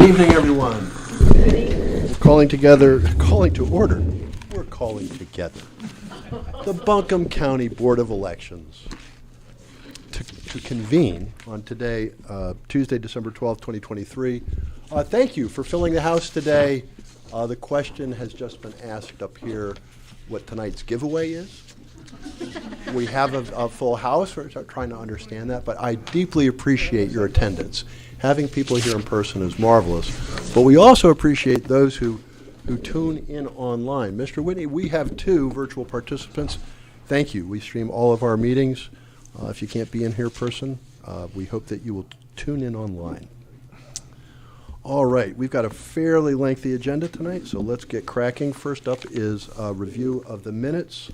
evening, everyone. We're calling to order the Buncombe County Board of Elections to convene on today, Tuesday, December 12th, 2023. Thank you for filling the house today. The question has just been asked up here what tonight's giveaway is. We have a full house. We're trying to understand that, but I deeply appreciate your attendance. Having people here in person is marvelous, but we also appreciate those who tune in online. Mr. Whitney, we have 2 virtual participants. Thank you. We stream all of our meetings. If you can't be in here in person, we hope that you will tune in online. All right, we've got a fairly lengthy agenda tonight, so let's get cracking. First up is a review of the minutes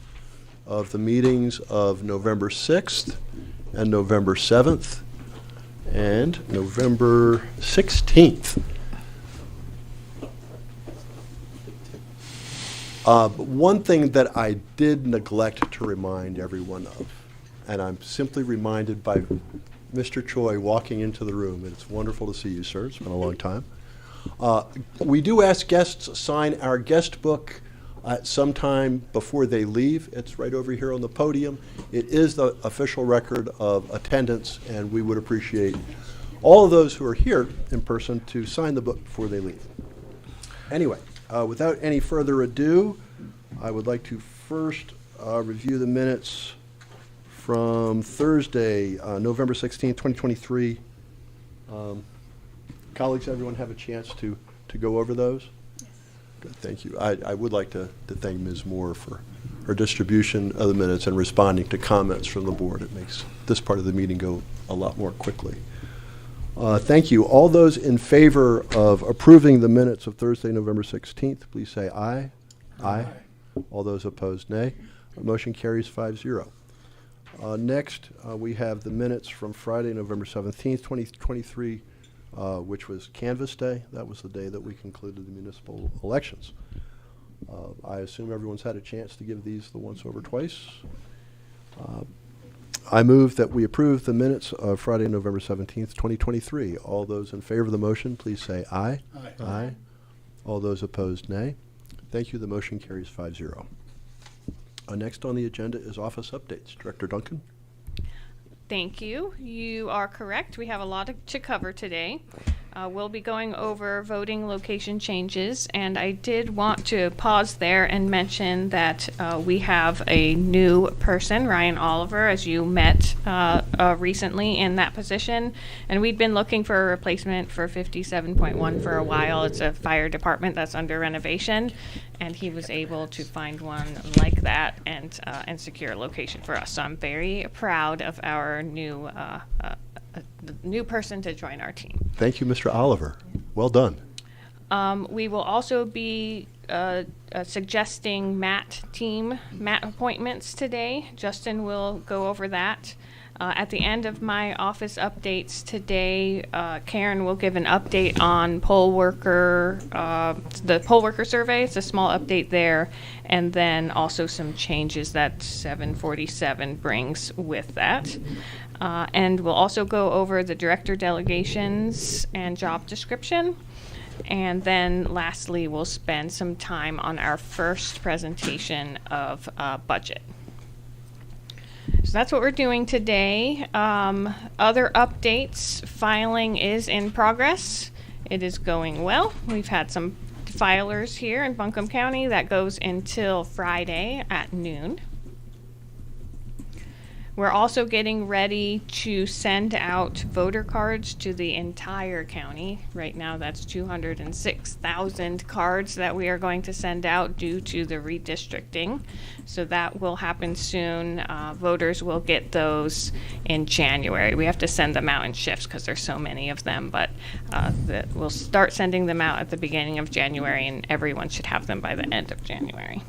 of the meetings of November 6th and November 7th and November 16th. One thing that I did neglect to remind everyone of, and I'm simply reminded by Mr. Choi walking into the room, and it's wonderful to see you, sir. It's been a long time. We do ask guests sign our guest book at some time before they leave. It's right over here on the podium. It is the official record of attendance, and we would appreciate all of those who are here in person to sign the book before they leave. Anyway, without any further ado, I would like to first review the minutes from Thursday, November 16th, 2023. Colleagues, everyone have a chance to go over those? Yes. Good, thank you. I would like to thank Ms. Moore for her distribution of the minutes and responding to comments from the board. It makes this part of the meeting go a lot more quickly. Thank you. All those in favor of approving the minutes of Thursday, November 16th, please say aye. Aye. All those opposed, nay. Motion carries 5-0. Next, we have the minutes from Friday, November 17th, 2023, which was Canvass Day. That was the day that we concluded the municipal elections. I assume everyone's had a chance to give these the once over twice. I move that we approve the minutes of Friday, November 17th, 2023. All those in favor of the motion, please say aye. Aye. Aye. All those opposed, nay. Thank you. The motion carries 5-0. Next on the agenda is office updates. Director Duncan. Thank you. You are correct. We have a lot to cover today. We'll be going over voting location changes, and I did want to pause there and mention that we have a new person, Ryan Oliver, as you met recently in that position, and we'd been looking for a replacement for 57.1 for a while. It's a fire department that's under renovation, and he was able to find one like that and secure a location for us. So I'm very proud of our new person to join our team. Thank you, Mr. Oliver. Well done. We will also be suggesting MAT appointments today. Justin will go over that. At the end of my office updates today, Karen will give an update on the poll worker survey. It's a small update there, and then also some changes that 747 brings with that. And we'll also go over the director delegations and job description. And then lastly, we'll spend some time on our first presentation of budget. So that's what we're doing today. Other updates, filing is in progress. It is going well. We've had some filers here in Buncombe County. That goes until Friday at noon. We're also getting ready to send out voter cards to the entire county. Right now, that's 206,000 cards that we are going to send out due to the redistricting. So that will happen soon. Voters will get those in January. We have to send them out in shifts because there's so many of them, but we'll start sending them out at the beginning of January, and everyone should have them by the end of January.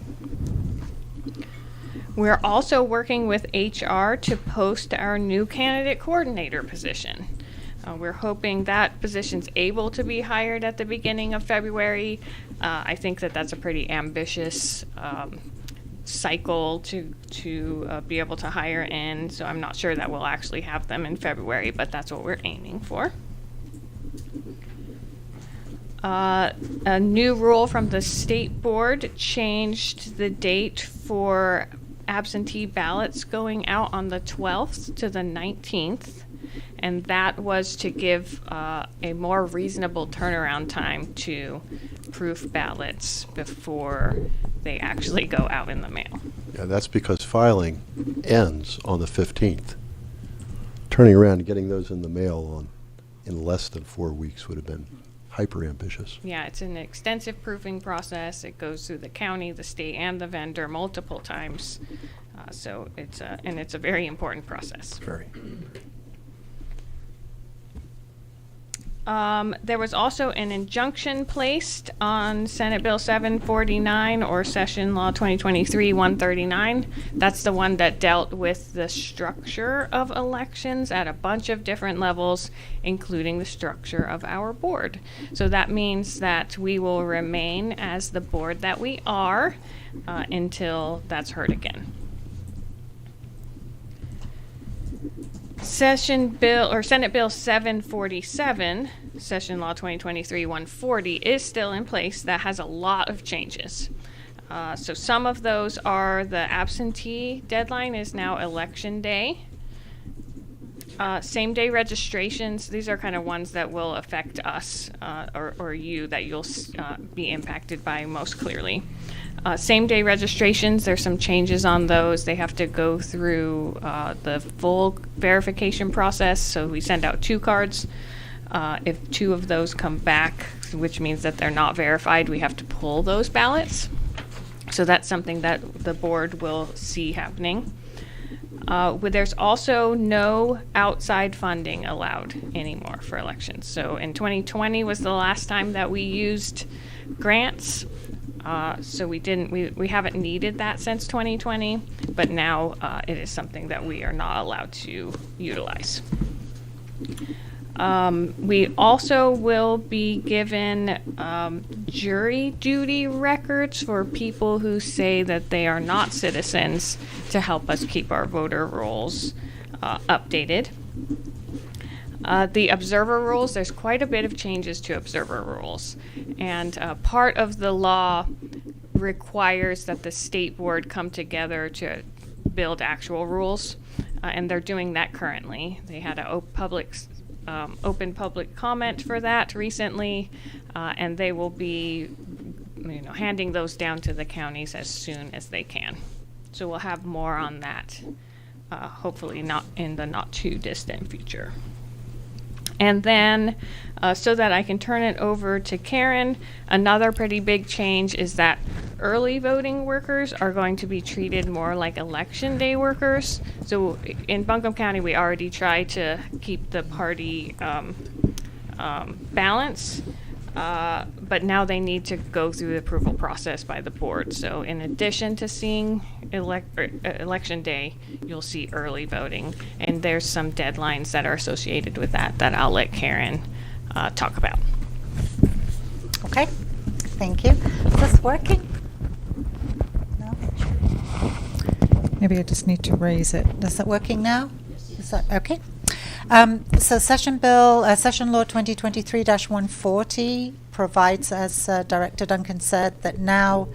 We're also working with HR to post our new candidate coordinator position. We're hoping that position's able to be hired at the beginning of February. I think that's a pretty ambitious cycle to be able to hire in, so I'm not sure that we'll actually have them in February, but that's what we're aiming for. A new rule from the state board changed the date for absentee ballots going out on the 12th to the 19th. And that was to give a more reasonable turnaround time to proof ballots before they actually go out in the mail. Yeah, that's because filing ends on the 15th. Turning around and getting those in the mail in less than 4 weeks would have been hyper ambitious. Yeah, it's an extensive proofing process. It goes through the county, the state, and the vendor multiple times. So it's a very important process. Very. There was also an injunction placed on Senate Bill 749 or Session Law 2023-139. That's the one that dealt with the structure of elections at a bunch of different levels, including the structure of our board. So that means that we will remain as the board that we are until that's heard again. Senate Bill 747, Session Law 2023-140, is still in place. That has a lot of changes. So some of those are the absentee deadline is now election day. Same day registrations, these are kind of ones that will affect us or you that you'll be impacted by most clearly. Same day registrations, there's some changes on those. They have to go through the full verification process. So we send out 2 cards. If 2 of those come back, which means that they're not verified, we have to pull those ballots. So that's something that the board will see happening. There's also no outside funding allowed anymore for elections. So in 2020 was the last time that we used grants. So we haven't needed that since 2020, but now it is something that we are not allowed to utilize. We also will be given jury duty records for people who say that they are not citizens to help us keep our voter rolls updated. The observer rules, there's quite a bit of changes to observer rules. And part of the law requires that the state board come together to build actual rules. And they're doing that currently. They had an open public comment for that recently. And they will be handing those down to the counties as soon as they can. So we'll have more on that, hopefully not in the not too distant future. And then, so that I can turn it over to Karen, another pretty big change is that early voting workers are going to be treated more like election day workers. So in Buncombe County, we already try to keep the party balance, but now they need to go through the approval process by the board. So in addition to seeing election day, you'll see early voting, and there's some deadlines that are associated with that I'll let Karen talk about. Okay, thank you. Is this working? No? Maybe I just need to raise it. Is it working now? Is that okay? So Session Law 2023-140 provides, as Director Duncan said, that now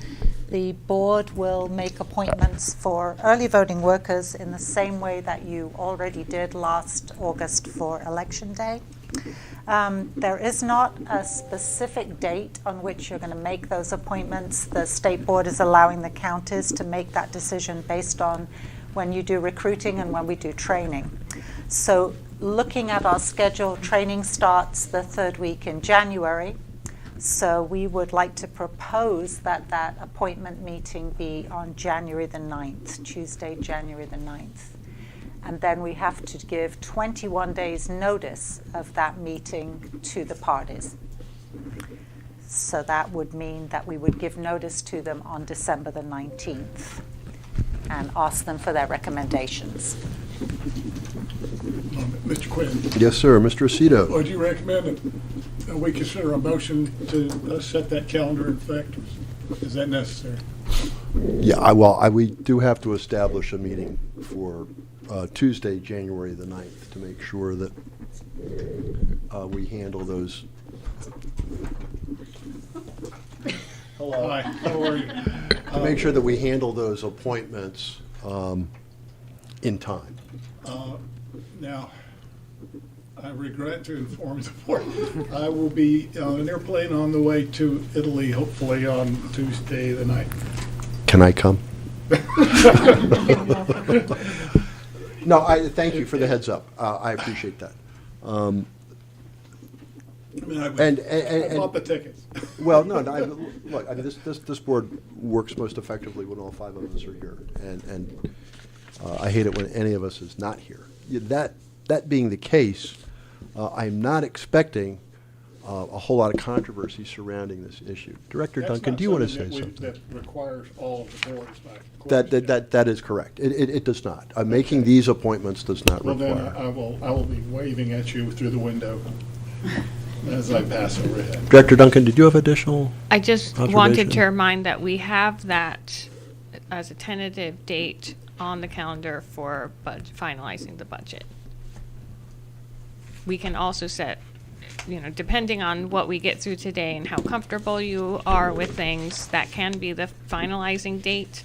the board will make appointments for early voting workers in the same way that you already did last August for Election Day. There is not a specific date on which you're going to make those appointments. The state board is allowing the counties to make that decision based on when you do recruiting and when we do training. So looking at our schedule, training starts the 3rd week in January. So we would like to propose that that appointment meeting be on January the 9th, Tuesday, January the 9th. And then we have to give 21 days notice of that meeting to the parties. So that would mean that we would give notice to them on December the 19th and ask them for their recommendations. Mr. Quinn, Yes, sir. Mr. Aceto. would you recommend that we consider a motion to set that calendar in effect? Is that necessary? Yeah, we do have to establish a meeting for Tuesday, January the 9th, to make sure that we handle those Hello. Hi, how are you? To make sure that we handle those appointments in time. Now, I regret to inform the board, I will be on an airplane on the way to Italy, hopefully on Tuesday the 9th. Can I come? No, thank you for the heads up. I appreciate that. I mean, I bought the tickets. Well, no, look, I mean, this board works most effectively when all five of us are here, and I hate it when any of us is not here. That being the case, I'm not expecting a whole lot of controversy surrounding this issue. Director That's Duncan, not do you want to say something something? That requires all of the boards back. That is correct. It does not. Making these appointments does not Well, then require. I will be waving at you through the window as I pass overhead. Director Duncan, did you have additional? I just wanted Observation? to remind that we have that as a tentative date on the calendar for finalizing the budget. We can also set, depending on what we get through today and how comfortable you are with things, that can be the finalizing date.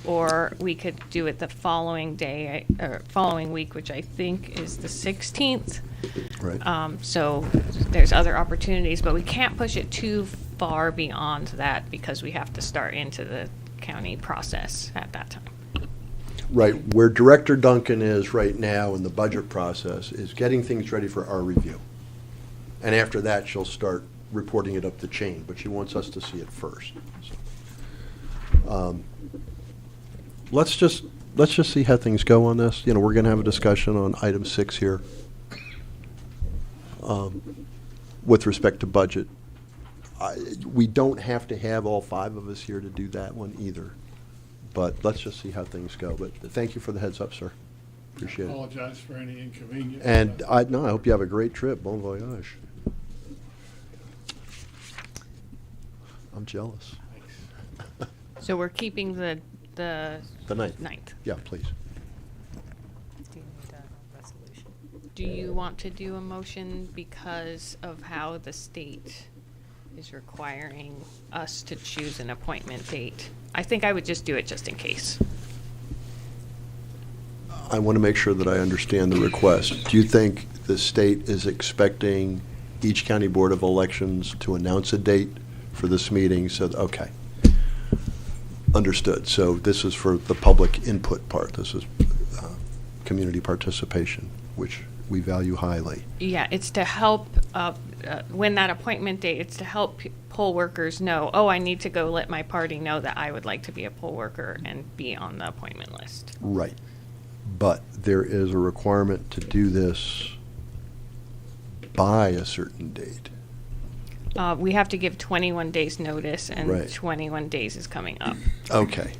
Or we could do it the following day, or following week, which I think is the 16th. Right. So there's other opportunities, but we can't push it too far beyond that because we have to start into the county process at that time. Right, where Director Duncan is right now in the budget process is getting things ready for our review. And after that, she'll start reporting it up the chain, but she wants us to see it first. So, let's just see how things go on this. We're going to have a discussion on item 6 here with respect to budget. We don't have to have all five of us here to do that one either. But let's just see how things go. But thank you for the heads up, sir. Appreciate it. Apologize for any inconvenience. And I hope you have a great trip. Bon voyage. I'm jealous. So we're keeping the The ninth. 9th. Yeah, please. Do you need a resolution? Do you want to do a motion because of how the state is requiring us to choose an appointment date? I think I would just do it just in case. I want to make sure that I understand the request. Do you think the state is expecting each county board of elections to announce a date for this meeting? So, okay. Understood. So this is for the public input part. This is community participation, which we value highly. Yeah, it's to help, when that appointment date, it's to help poll workers know, I need to go let my party know that I would like to be a poll worker and be on the appointment list. Right. But there is a requirement to do this by a certain date. We have to give 21 days notice, and Right. 21 days is coming up. Okay.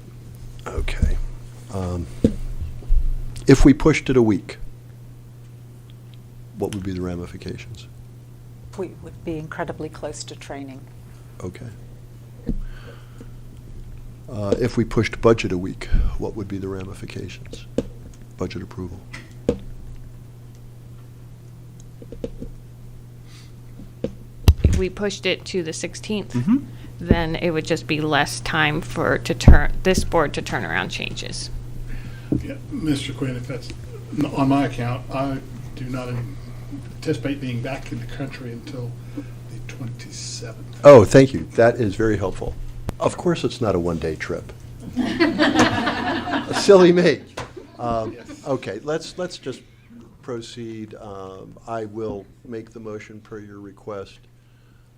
If we pushed it a week, what would be the ramifications? We would be incredibly close to training. Okay. If we pushed budget a week, what would be the ramifications? Budget approval. If we pushed it to the 16th, Mm-hmm. then it would just be less time for this board to turn around changes. Yeah, Mr. Quinn, if that's on my account, I do not anticipate being back in the country until the 27th. Oh, thank you. That is very helpful. Of course, it's not a one-day trip. Silly me. Yes. Okay, let's just proceed. I will make the motion per your request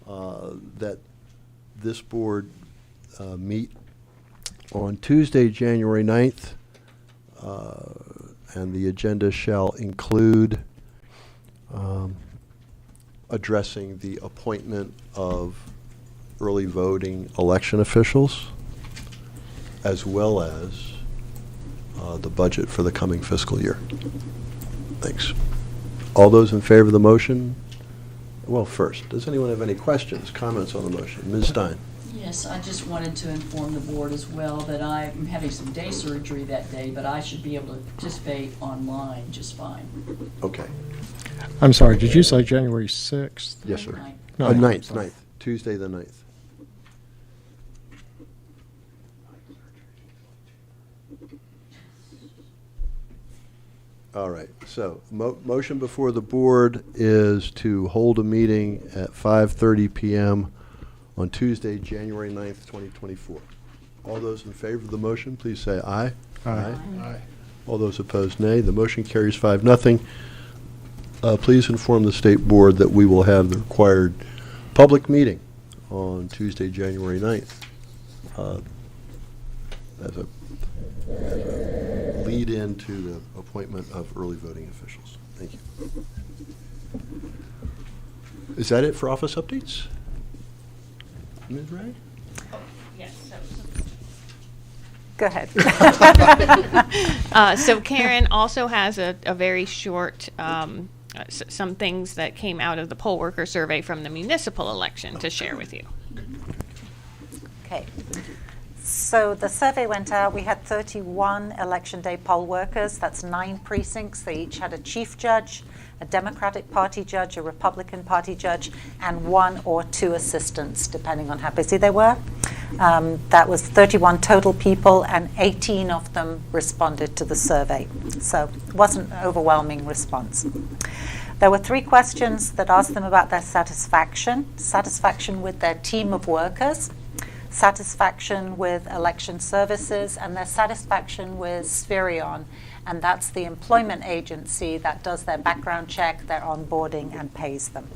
that this board meet on Tuesday, January 9th, and the agenda shall include addressing the appointment of early voting election officials, as well as the budget for the coming fiscal year. Thanks. All those in favor of the motion? Well, first, does anyone have any questions, comments on the motion? Ms. Stein? Yes, I just wanted to inform the board as well that I'm having some day surgery that day, but I should be able to participate online just fine. Okay. I'm sorry, did you say January 6th? Yes, sir. Right. No, 9th, sorry. 9th, Tuesday the 9th. All right, so motion before the board is to hold a meeting at 5:30 PM on Tuesday, January 9th, 2024. All those in favor of the motion, please say aye. Aye. Aye. All those opposed, nay. The motion carries 5-0. Please inform the state board that we will have the required public meeting on Tuesday, January 9th. As a lead into the appointment of early voting officials. Thank you. Is that it for office updates? Ms. Ray? Yes, Go ahead. so Karen also has a very short, some things that came out of the poll worker survey from the municipal election to share with you. Okay. So the survey went out. We had 31 election day poll workers. That's 9 precincts. They each had a chief judge, a Democratic Party judge, a Republican Party judge, and 1 or 2 assistants, depending on how busy they were. That was 31 total people, and 18 of them responded to the survey. So it wasn't an overwhelming response. There were 3 questions that asked them about their satisfaction with their team of workers, satisfaction with election services, and their satisfaction with Spherion, and that's the employment agency that does their background check, their onboarding, and pays them.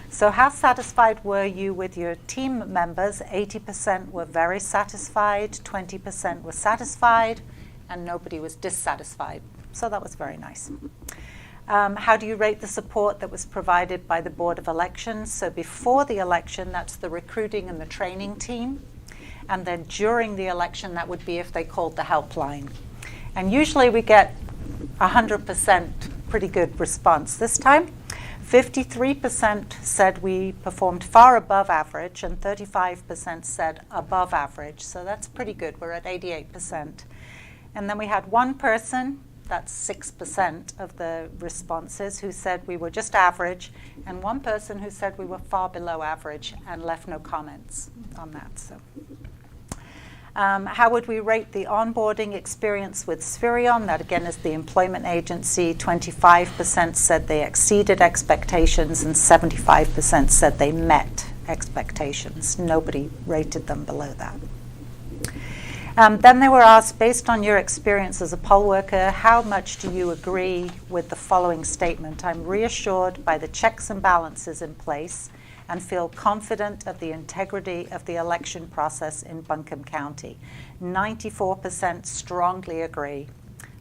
So how satisfied were you with your team members? 80% were very satisfied, 20% were satisfied, and nobody was dissatisfied. So that was very nice. How do you rate the support that was provided by the Board of Elections? So before the election, that's the recruiting and the training team. And then during the election, that would be if they called the helpline. And usually we get 100% pretty good response. This time, 53% said we performed far above average, and 35% said above average. So that's pretty good. We're at 88%. And then we had one person, that's 6% of the responses, who said we were just average, and one person who said we were far below average and left no comments on that. So, how would we rate the onboarding experience with Spherion? That again is the employment agency. 25% said they exceeded expectations, and 75% said they met expectations. Nobody rated them below that. Then they were asked, based on your experience as a poll worker, how much do you agree with the following statement? I'm reassured by the checks and balances in place and feel confident of the integrity of the election process in Buncombe County. 94% strongly agree.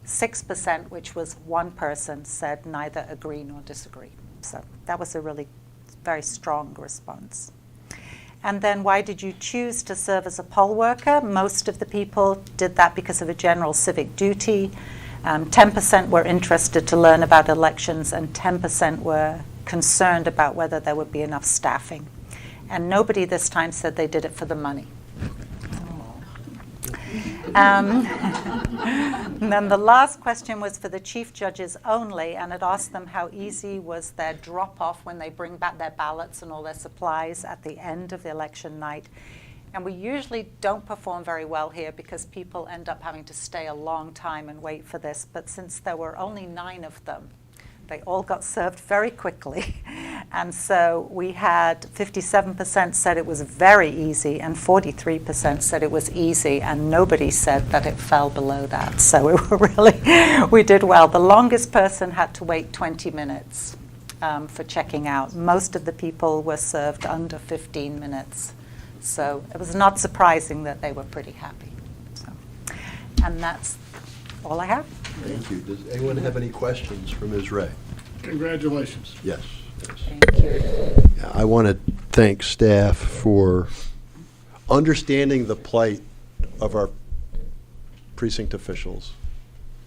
6%, which was one person, said neither agree nor disagree. So that was a really very strong response. And then why did you choose to serve as a poll worker? Most of the people did that because of a general civic duty. 10% were interested to learn about elections, and 10% were concerned about whether there would be enough staffing. And nobody this time said they did it for the money. And then the last question was for the chief judges only, and it asked them how easy was their drop-off when they bring back their ballots and all their supplies at the end of the election night. And we usually don't perform very well here because people end up having to stay a long time and wait for this. But since there were only 9 of them, they all got served very quickly. And so we had 57% said it was very easy, and 43% said it was easy, and nobody said that it fell below that. So we did well. The longest person had to wait 20 minutes for checking out. Most of the people were served under 15 minutes. So it was not surprising that they were pretty happy. So, and that's all I have. Thank you. Does anyone have any questions for Ms. Ray? Congratulations. Yes. Yes. Thank you. Yeah, I want to thank staff for understanding the plight of our precinct officials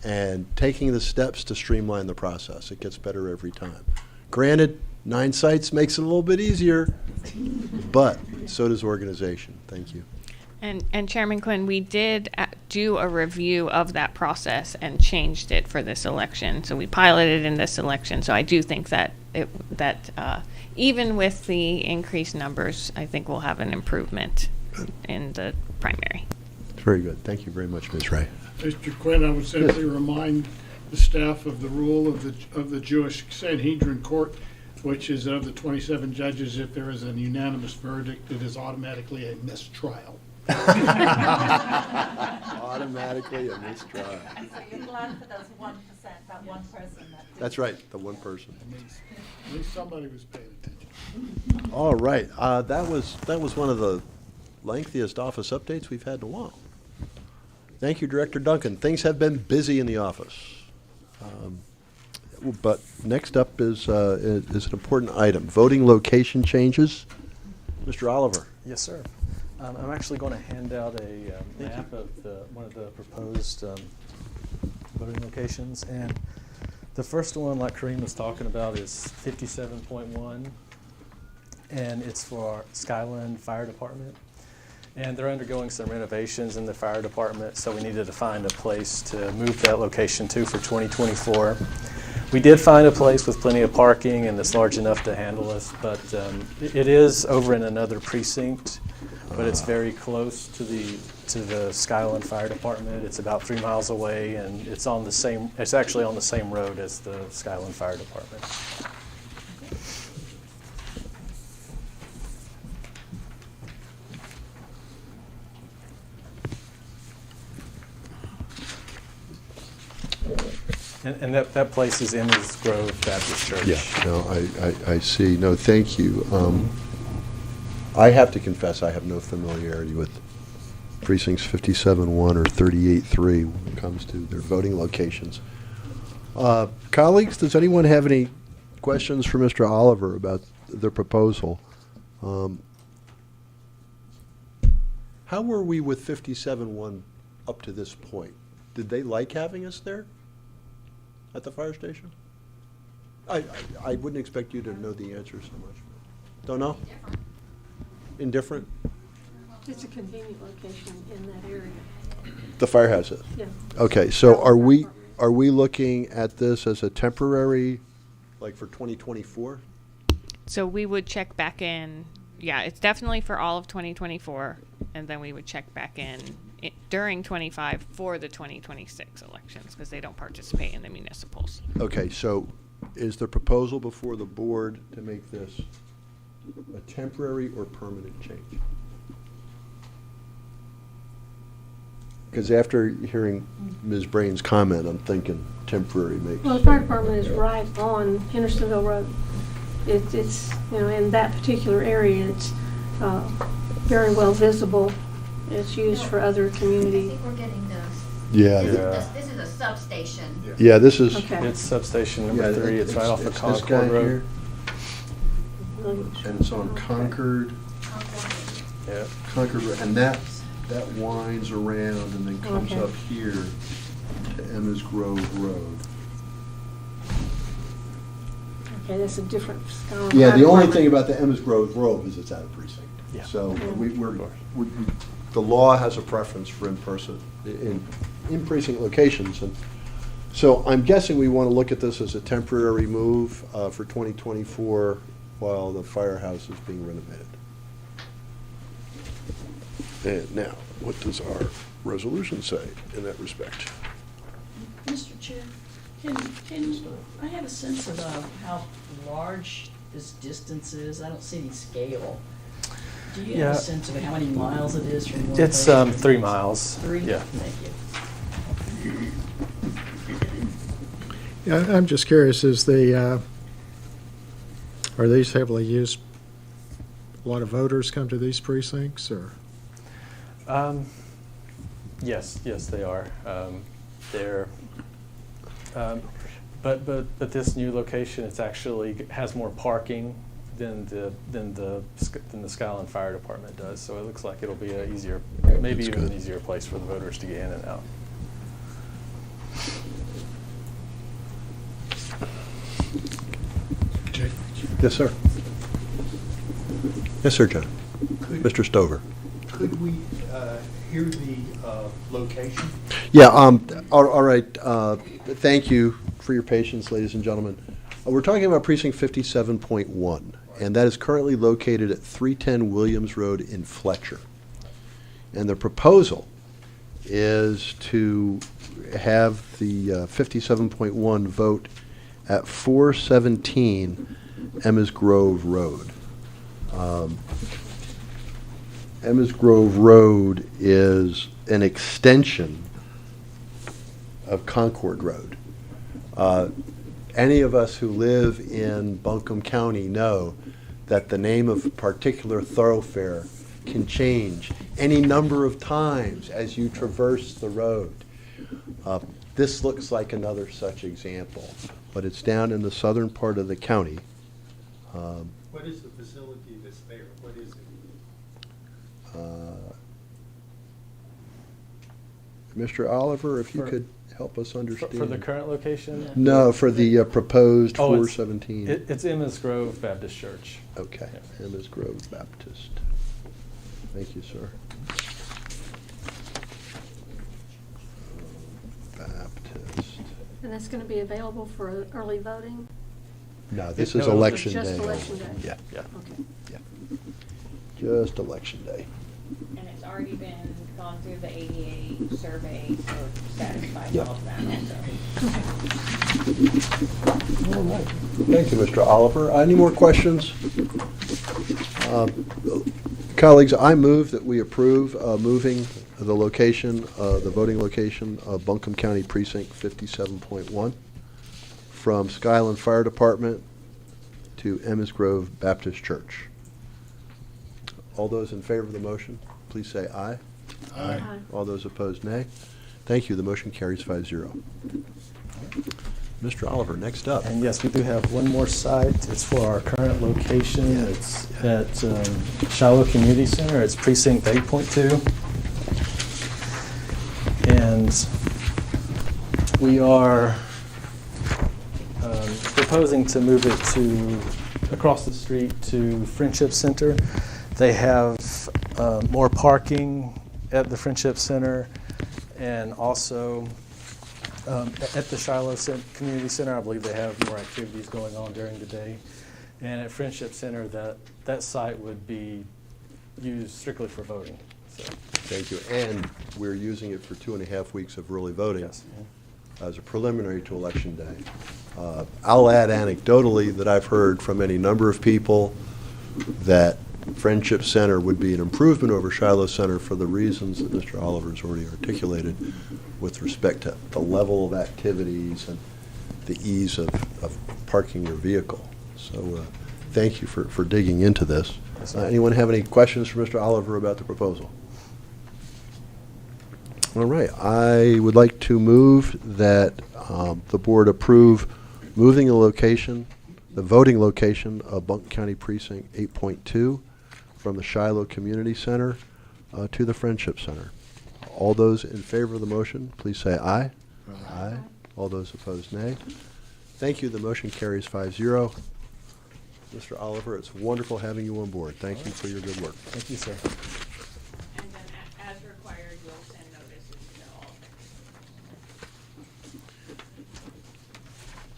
and taking the steps to streamline the process. It gets better every time. Granted, 9 sites makes it a little bit easier, but so does organization. Thank you. And Chairman Quinn, we did do a review of that process and changed it for this election. So we piloted in this election. So I do think that even with the increased numbers, I think we'll have an improvement in the primary. Very good. Thank you very much, Ms. Ray. Mr. Quinn, I would simply remind the staff of the rule of the Jewish Sanhedrin Court, which is of the 27 judges, if there is an unanimous verdict, it is automatically a mistrial. Automatically a mistrial. So you're glad for those 1%, that one person that did. That's right, the one person. At least somebody was paying attention. All right, that was one of the lengthiest office updates we've had in a while. Thank you, Director Duncan. Things have been busy in the office. But next up is an important item, voting location changes. Mr. Oliver. Yes, sir. I'm actually going to hand out a map of one of the proposed voting locations. And the first one, like Kareem was talking about, is 57.1. And it's for our Skyland Fire Department. And they're undergoing some renovations in the fire department, so we needed to find a place to move that location to for 2024. We did find a place with plenty of parking, and it's large enough to handle us, but it is over in another precinct, but it's very close to the Skyland Fire Department. It's about 3 miles away, and it's actually on the same road as the Skyland Fire Department. And that place is Emmons Grove Baptist Church. Yeah, no, I see. No, thank you. I have to confess, I have no familiarity with precincts 57-1 or 38-3 when it comes to their voting locations. Colleagues, does anyone have any questions for Mr. Oliver about the proposal? How were we with 57-1 up to this point? Did they like having us there at the fire station? I wouldn't expect you to know the answer so much. Don't know? Indifferent? It's a convenient location in that area. The firehouse is? Yeah. Okay, so are we looking at this as a temporary, like for 2024? So we would check back in. Yeah, it's definitely for all of 2024, and then we would check back in during 25 for the 2026 elections because they don't participate in the municipals. Okay, so is the proposal before the board to make this a temporary or permanent change? Because after hearing Ms. Brain's comment, I'm thinking temporary makes. Well, the fire department is right on Hendersonville Road. It's in that particular area, it's very well visible. It's used for other I community. think we're getting those. Yeah. This is a substation. Yeah, this is. Okay. It's substation number Yeah, 3. It's right off of it's this guy Concord Road. here, and it's on Concord, Yeah. Concord, and that winds around and then comes Okay. up here to Emma's Grove Road. Okay, that's a different style. Yeah, the only thing about the Emma's Grove Road is it's out of precinct. Yeah. So the law has a preference for in precinct locations. And so I'm guessing we want to look at this as a temporary move for 2024 while the firehouse is being renovated. And now, what does our resolution say in that respect? Mr. Chair, can I have a sense of how large this distance is? I don't see any scale. Do you have Yeah. a sense of how many miles it is from one place? It's 3 miles. 3? Yeah. Thank you. Yeah, I'm just curious, are these heavily used? A lot of voters come to these precincts, or? Yes, they are. But this new location, it's actually has more parking than the Skyland Fire Department does. So it looks like it'll be maybe That's even good. an easier place for the voters to get in and out. Jake? Yes, sir. Yes, sir, John. Mr. Stover. Could we hear the location? Yeah, all right. Thank you for your patience, ladies and gentlemen. We're talking about precinct 57.1, and that is currently located at 310 Williams Road in Fletcher. And the proposal is to have the 57.1 vote at 417 Emma's Grove Road. Emma's Grove Road is an extension of Concord Road. Any of us who live in Buncombe County know that the name of a particular thoroughfare can change any number of times as you traverse the road. This looks like another such example, but it's down in the southern part of the county. What is the facility that's there? What is it? Mr. Oliver, if you For- could help us For understand. the current location? No, for the proposed Oh, it's- 417. It's Emma's Grove Baptist Church. Okay, Emma's Grove Baptist. Thank you, sir. Baptist. And that's going to be available for early voting? No, this No, is it was election day. Just election day? Yeah, Yeah. Okay. just election day. And it's already been gone through the ADA survey, so it satisfies Yep. all of that also. All right. Thank you, Mr. Oliver. Any more questions? Colleagues, I move that we approve moving the location, the voting location of Buncombe County Precinct 57.1 from Skyland Fire Department to Emma's Grove Baptist Church. All those in favor of the motion, please say aye. Aye. All those opposed, nay. Thank you. The motion carries 5-0. Mr. Oliver, next up. And yes, we do have one more site. It's for our current location. It's at Shiloh Community Center. It's precinct 8.2. And we are proposing to move it to across the street to Friendship Center. They have more parking at the Friendship Center, and also at the Shiloh Community Center, I believe they have more activities going on during the day. And at Friendship Center, that site would be used strictly for voting. So, Thank you. And we're using it for 2.5 weeks of early voting yes. as a preliminary to Election Day. I'll add anecdotally that I've heard from any number of people that Friendship Center would be an improvement over Shiloh Center for the reasons that Mr. Oliver's already articulated with respect to the level of activities and the ease of parking your vehicle. So thank you for digging into this. Yes, sir. Anyone have any questions for Mr. Oliver about the proposal? All right, I would like to move that the board approve moving the location, the voting location of Buncombe County Precinct 8.2 from the Shiloh Community Center to the Friendship Center. All those in favor of the motion, please say aye. Aye. All those opposed, nay. Thank you. The motion carries 5-0. Mr. Oliver, it's wonderful having you on board. Thank you for your good work. Thank you, sir. And then as required, we'll send notices to all.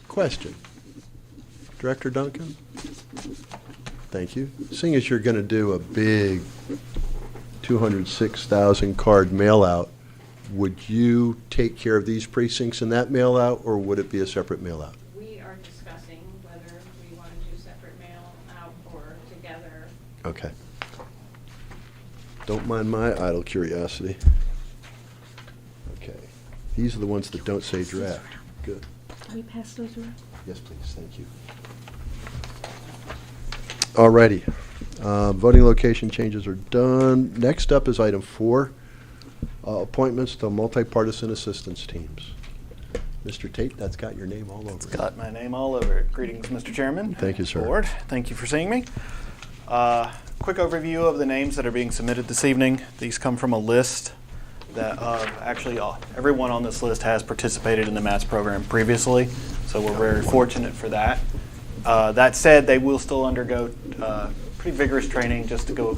Question. Director Duncan? Thank you. Seeing as you're going to do a big 206,000 card mail-out, would you take care of these precincts in that mail-out, or would it be a separate mail-out? We are discussing whether we want to do separate mail out or together. Okay. Don't mind my idle curiosity. Okay. These are the ones that don't say draft. Good. Can we pass those around? Yes, please. Thank you. All righty. Voting location changes are done. Next up is item 4, appointments to multi-partisan assistance teams. Mr. Tate, that's got your name all over it. Got my name all over it. Greetings, Mr. Chairman. Thank you, sir. Board, thank you for seeing me. Quick overview of the names that are being submitted this evening. These come from a list that actually everyone on this list has participated in the MATS program previously, so we're very fortunate for that. That said, they will still undergo pretty vigorous training just to go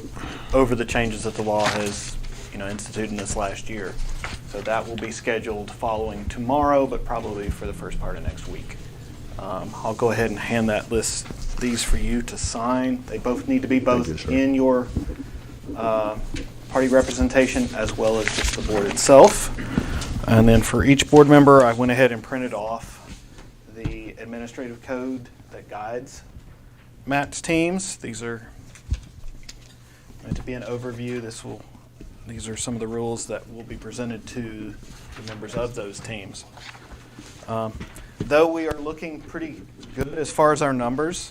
over the changes that the law has instituted in this last year. So that will be scheduled following tomorrow, but probably for the first part of next week. I'll go ahead and hand these for you to sign. They both need to be Thank you, both sir. in your party representation as well as just the board itself. And then for each board member, I went ahead and printed off the administrative code that guides Matt's teams. These are meant to be an overview. These are some of the rules that will be presented to the members of those teams. Though we are looking pretty good as far as our numbers,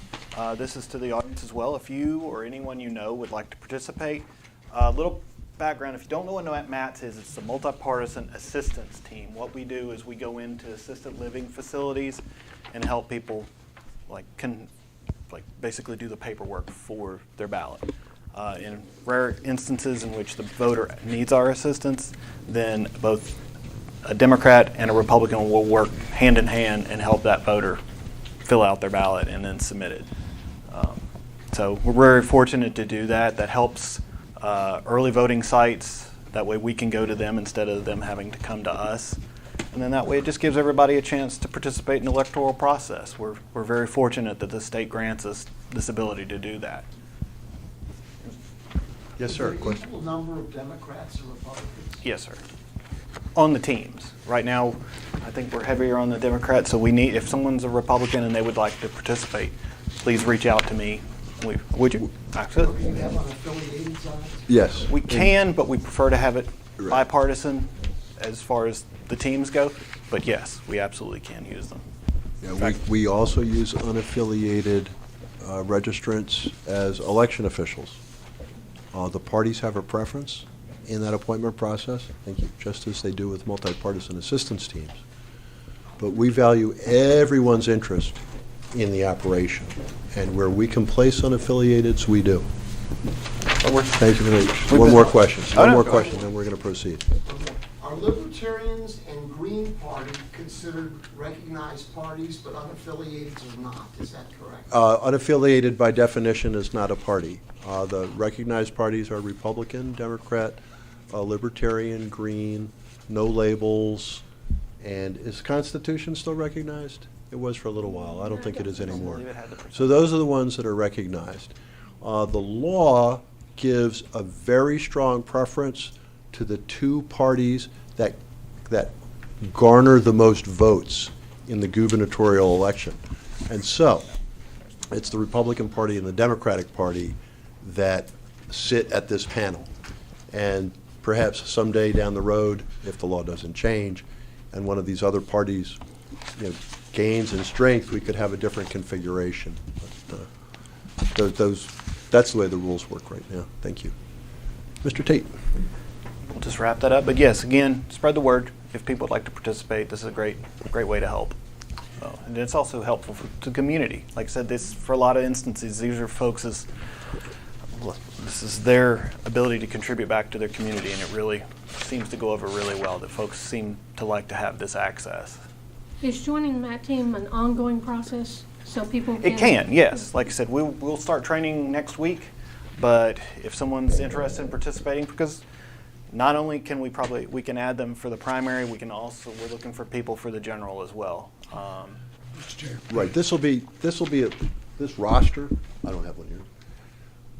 this is to the audience as well. If you or anyone you know would like to participate, a little background, if you don't know what MATS is, it's the Multi-Partisan Assistance Team. What we do is we go into assisted living facilities and help people basically do the paperwork for their ballot. In rare instances in which the voter needs our assistance, then both a Democrat and a Republican will work hand in hand and help that voter fill out their ballot and then submit it. So we're very fortunate to do that. That helps early voting sites. That way we can go to them instead of them having to come to us. And then that way it just gives everybody a chance to participate in the electoral process. We're very fortunate that the state grants us this ability to do that. Yes, sir. Is there an equal number of Democrats or Republicans? Yes, sir. On the teams. Right now, I think we're heavier on the Democrats, so we need, if someone's a Republican and they would like to participate, please reach out to me. Would you? Do you have unaffiliated on it? Yes. We can, but we prefer to have it Right. bipartisan as far as the teams go. But yes, we absolutely can use them. Yeah, we also use unaffiliated registrants as election officials. The parties have a preference in that appointment process, thank you, just as they do with multi-partisan assistance teams. But we value everyone's interest in the operation, and where we can place unaffiliateds, we do. Thank you very much. One more question. One more question, then we're going to proceed. Are Libertarians and Green Party considered recognized parties, but unaffiliated are not? Is that correct? Unaffiliated, by definition, is not a party. The recognized parties are Republican, Democrat, Libertarian, Green, no labels, and is the Constitution still recognized? It was for a little while. I don't think it is anymore. So those are the ones that are recognized. The law gives a very strong preference to the two parties that garner the most votes in the gubernatorial election. And so, it's the Republican Party and the Democratic Party that sit at this panel. And perhaps someday down the road, if the law doesn't change, and one of these other parties gains in strength, we could have a different configuration. But, that's the way the rules work right now. Thank you. Mr. Tate. We'll just wrap that up. But yes, again, spread the word. If people would like to participate, this is a great way to help. And it's also helpful to the community. Like I said, this, for a lot of instances, these are folks' this is their ability to contribute back to their community, and it really seems to go over really well, that folks seem to like to have this access. Is joining that team an ongoing process so people can? It can, yes. Like I said, we'll start training next week, but if someone's interested in participating, because not only can we can add them for the primary, we're looking for people for the general as well. Mr. Chair. Right, this roster, I don't have one here,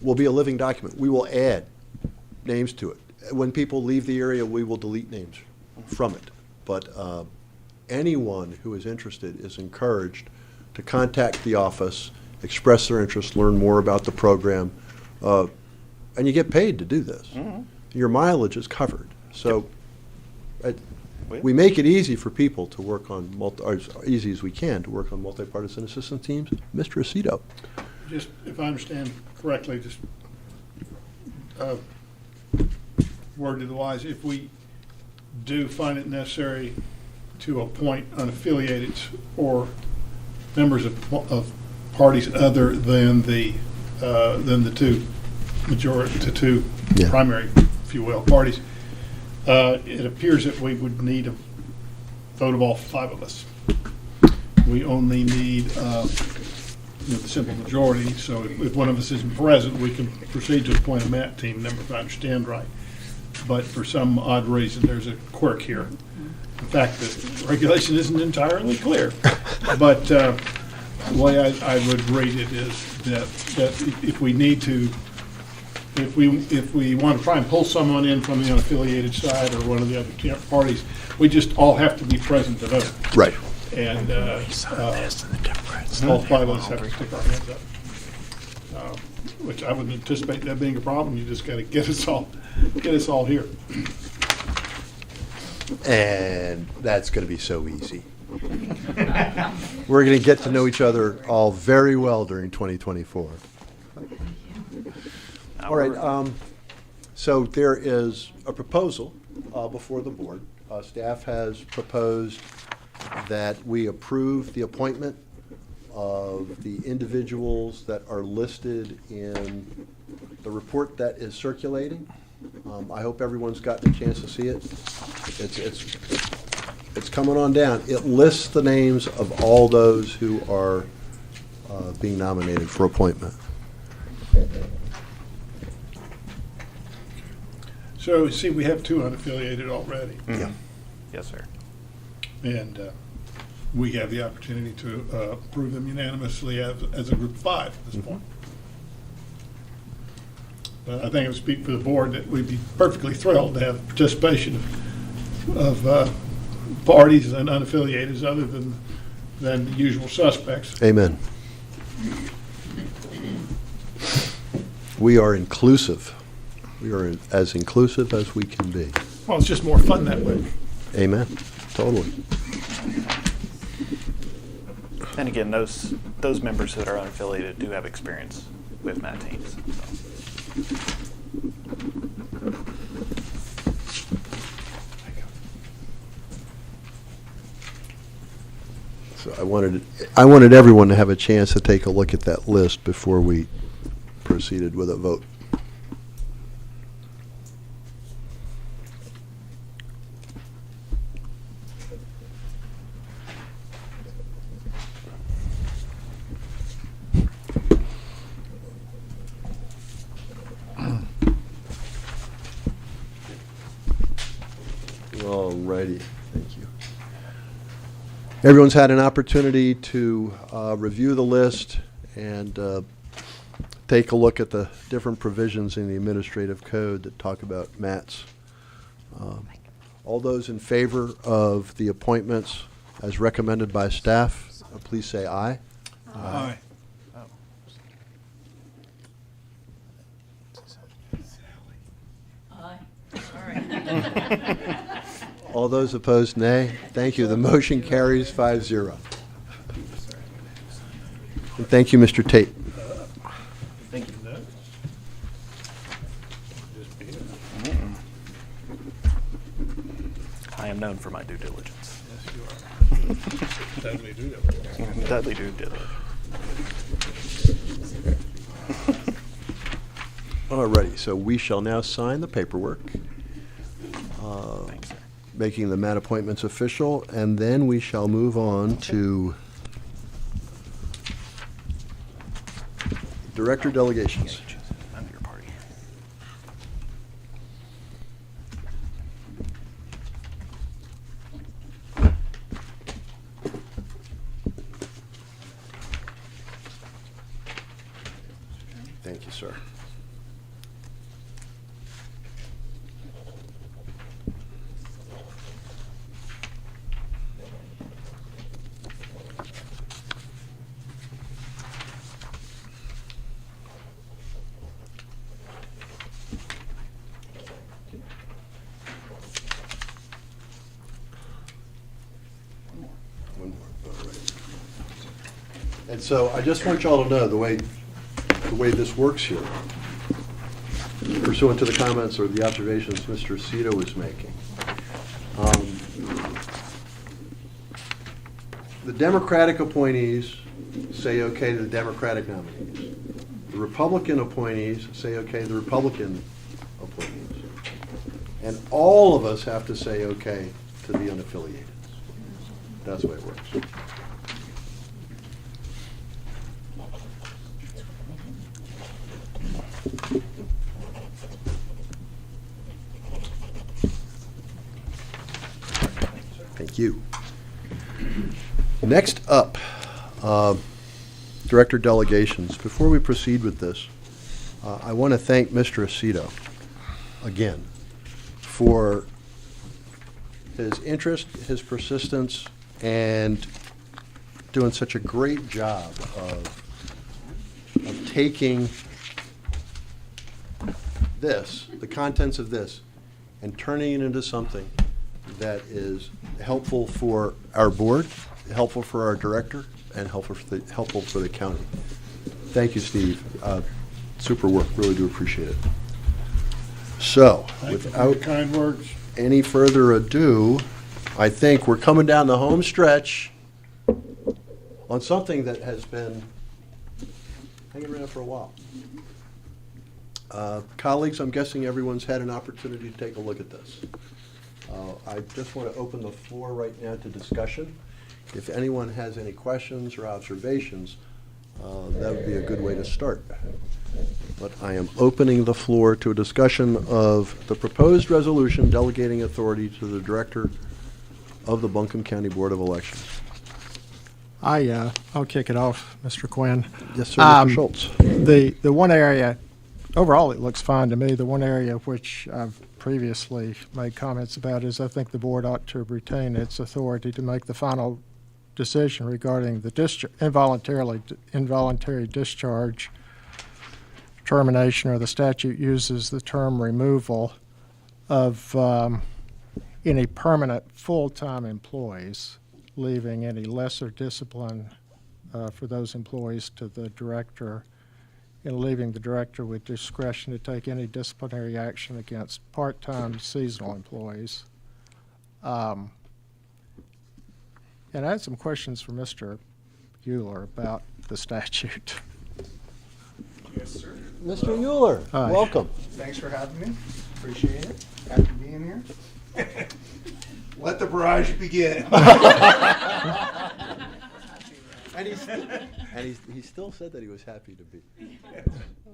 will be a living document. We will add names to it. When people leave the area, we will delete names from it. But anyone who is interested is encouraged to contact the office, express their interest, learn more about the program, and you get paid to do this. Mm-hmm. Your mileage is covered. So we make it easy for people to work on, or as easy as we can, to work on multi-partisan assistance teams. Mr. Aceto. Just, if I understand correctly, just word to the wise, if we do find it necessary to appoint unaffiliated or members of parties other than the two Yeah. primary, if you will, parties, it appears that we would need a vote of all five of us. We only need the simple majority, so if one of us isn't present, we can proceed to appoint a MAT team member, if I understand right. But for some odd reason, there's a quirk here. In fact, the regulation isn't entirely clear. But the way I would read it is that if we need to, if we want to try and pull someone in from the unaffiliated side or one of the other parties, We just all have to be present to vote. Right. And all five of us have to stick our hands up. Which I wouldn't anticipate that being a problem. You just got to get us all here. And that's going to be so easy. We're going to get to know each other all very well during 2024. All right. So there is a proposal before the board. Staff has proposed that we approve the appointment of the individuals that are listed in the report that is circulating. I hope everyone's gotten a chance to see it. It's coming on down. It lists the names of all those who are being nominated for appointment. So, see, we have two unaffiliated already. Yeah. Yes, sir. And we have the opportunity to approve them unanimously as a group of five at this point. I think it would speak for the board that we'd be perfectly thrilled to have participation of parties and unaffiliated other than the usual suspects. Amen. We are inclusive. We are as inclusive as we can be. Well, it's just more fun that way. Amen. Totally. And again, those members that are unaffiliated do have experience with MAT teams. So I wanted everyone to have a chance to take a look at that list before we proceeded with a vote. All righty, thank you. Everyone's had an opportunity to review the list and take a look at the different provisions in the administrative code that talk about MATs. All those in favor of the appointments as recommended by staff, please say aye. Aye. Aye. Sorry. All those opposed, nay. Thank you. The motion carries 5-0. And thank you, Mr. Tate. Thank you. I am known for my due diligence. Yes, you are. Definitely do that. Deadly due diligence. All righty, so we shall now sign the paperwork, Thanks, sir. making the MAT appointments official, and then we shall move on to director delegations. I'm your party. Thank you, sir. One more, all right. And so I just want y'all to know the way this works here, pursuant to the comments or the observations Mr. Cito was making. The Democratic appointees say okay to the Democratic nominees. The Republican appointees say okay to the Republican appointees. And all of us have to say okay to the unaffiliated. That's the way it works. Thank you. Next up, Director Delegations. Before we proceed with this, I want to thank Mr. Aceto again for his interest, his persistence, and doing such a great job of taking this, the contents of this, and turning it into something that is helpful for our board, helpful for our director, and helpful for the county. Thank you, Steve. Super work. Really do appreciate it. So, Thank you for without your kind words. any further ado, I think we're coming down the home stretch on something that has been hanging around for a while. Colleagues, I'm guessing everyone's had an opportunity to take a look at this. I just want to open the floor right now to discussion. If anyone has any questions or observations, that would be a good way to start. But I am opening the floor to a discussion of the proposed resolution delegating authority to the director of the Buncombe County Board of Elections. I'll kick it off, Mr. Quinn. Yes, sir, Mr. Schultz. The one area, overall, it looks fine to me. The one area which I've previously made comments about is I think the board ought to retain its authority to make the final decision regarding the involuntary discharge termination, or the statute uses the term removal of any permanent full-time employees, leaving any lesser discipline for those employees to the director, and leaving the director with discretion to take any disciplinary action against part-time seasonal employees. And I had some questions for Mr. Euler about the statute. Yes, sir. Mr. Euler, Hi. welcome. Thanks for having me. Appreciate it. Happy being here. Let the barrage begin. And he still said that he was happy to be. Oh,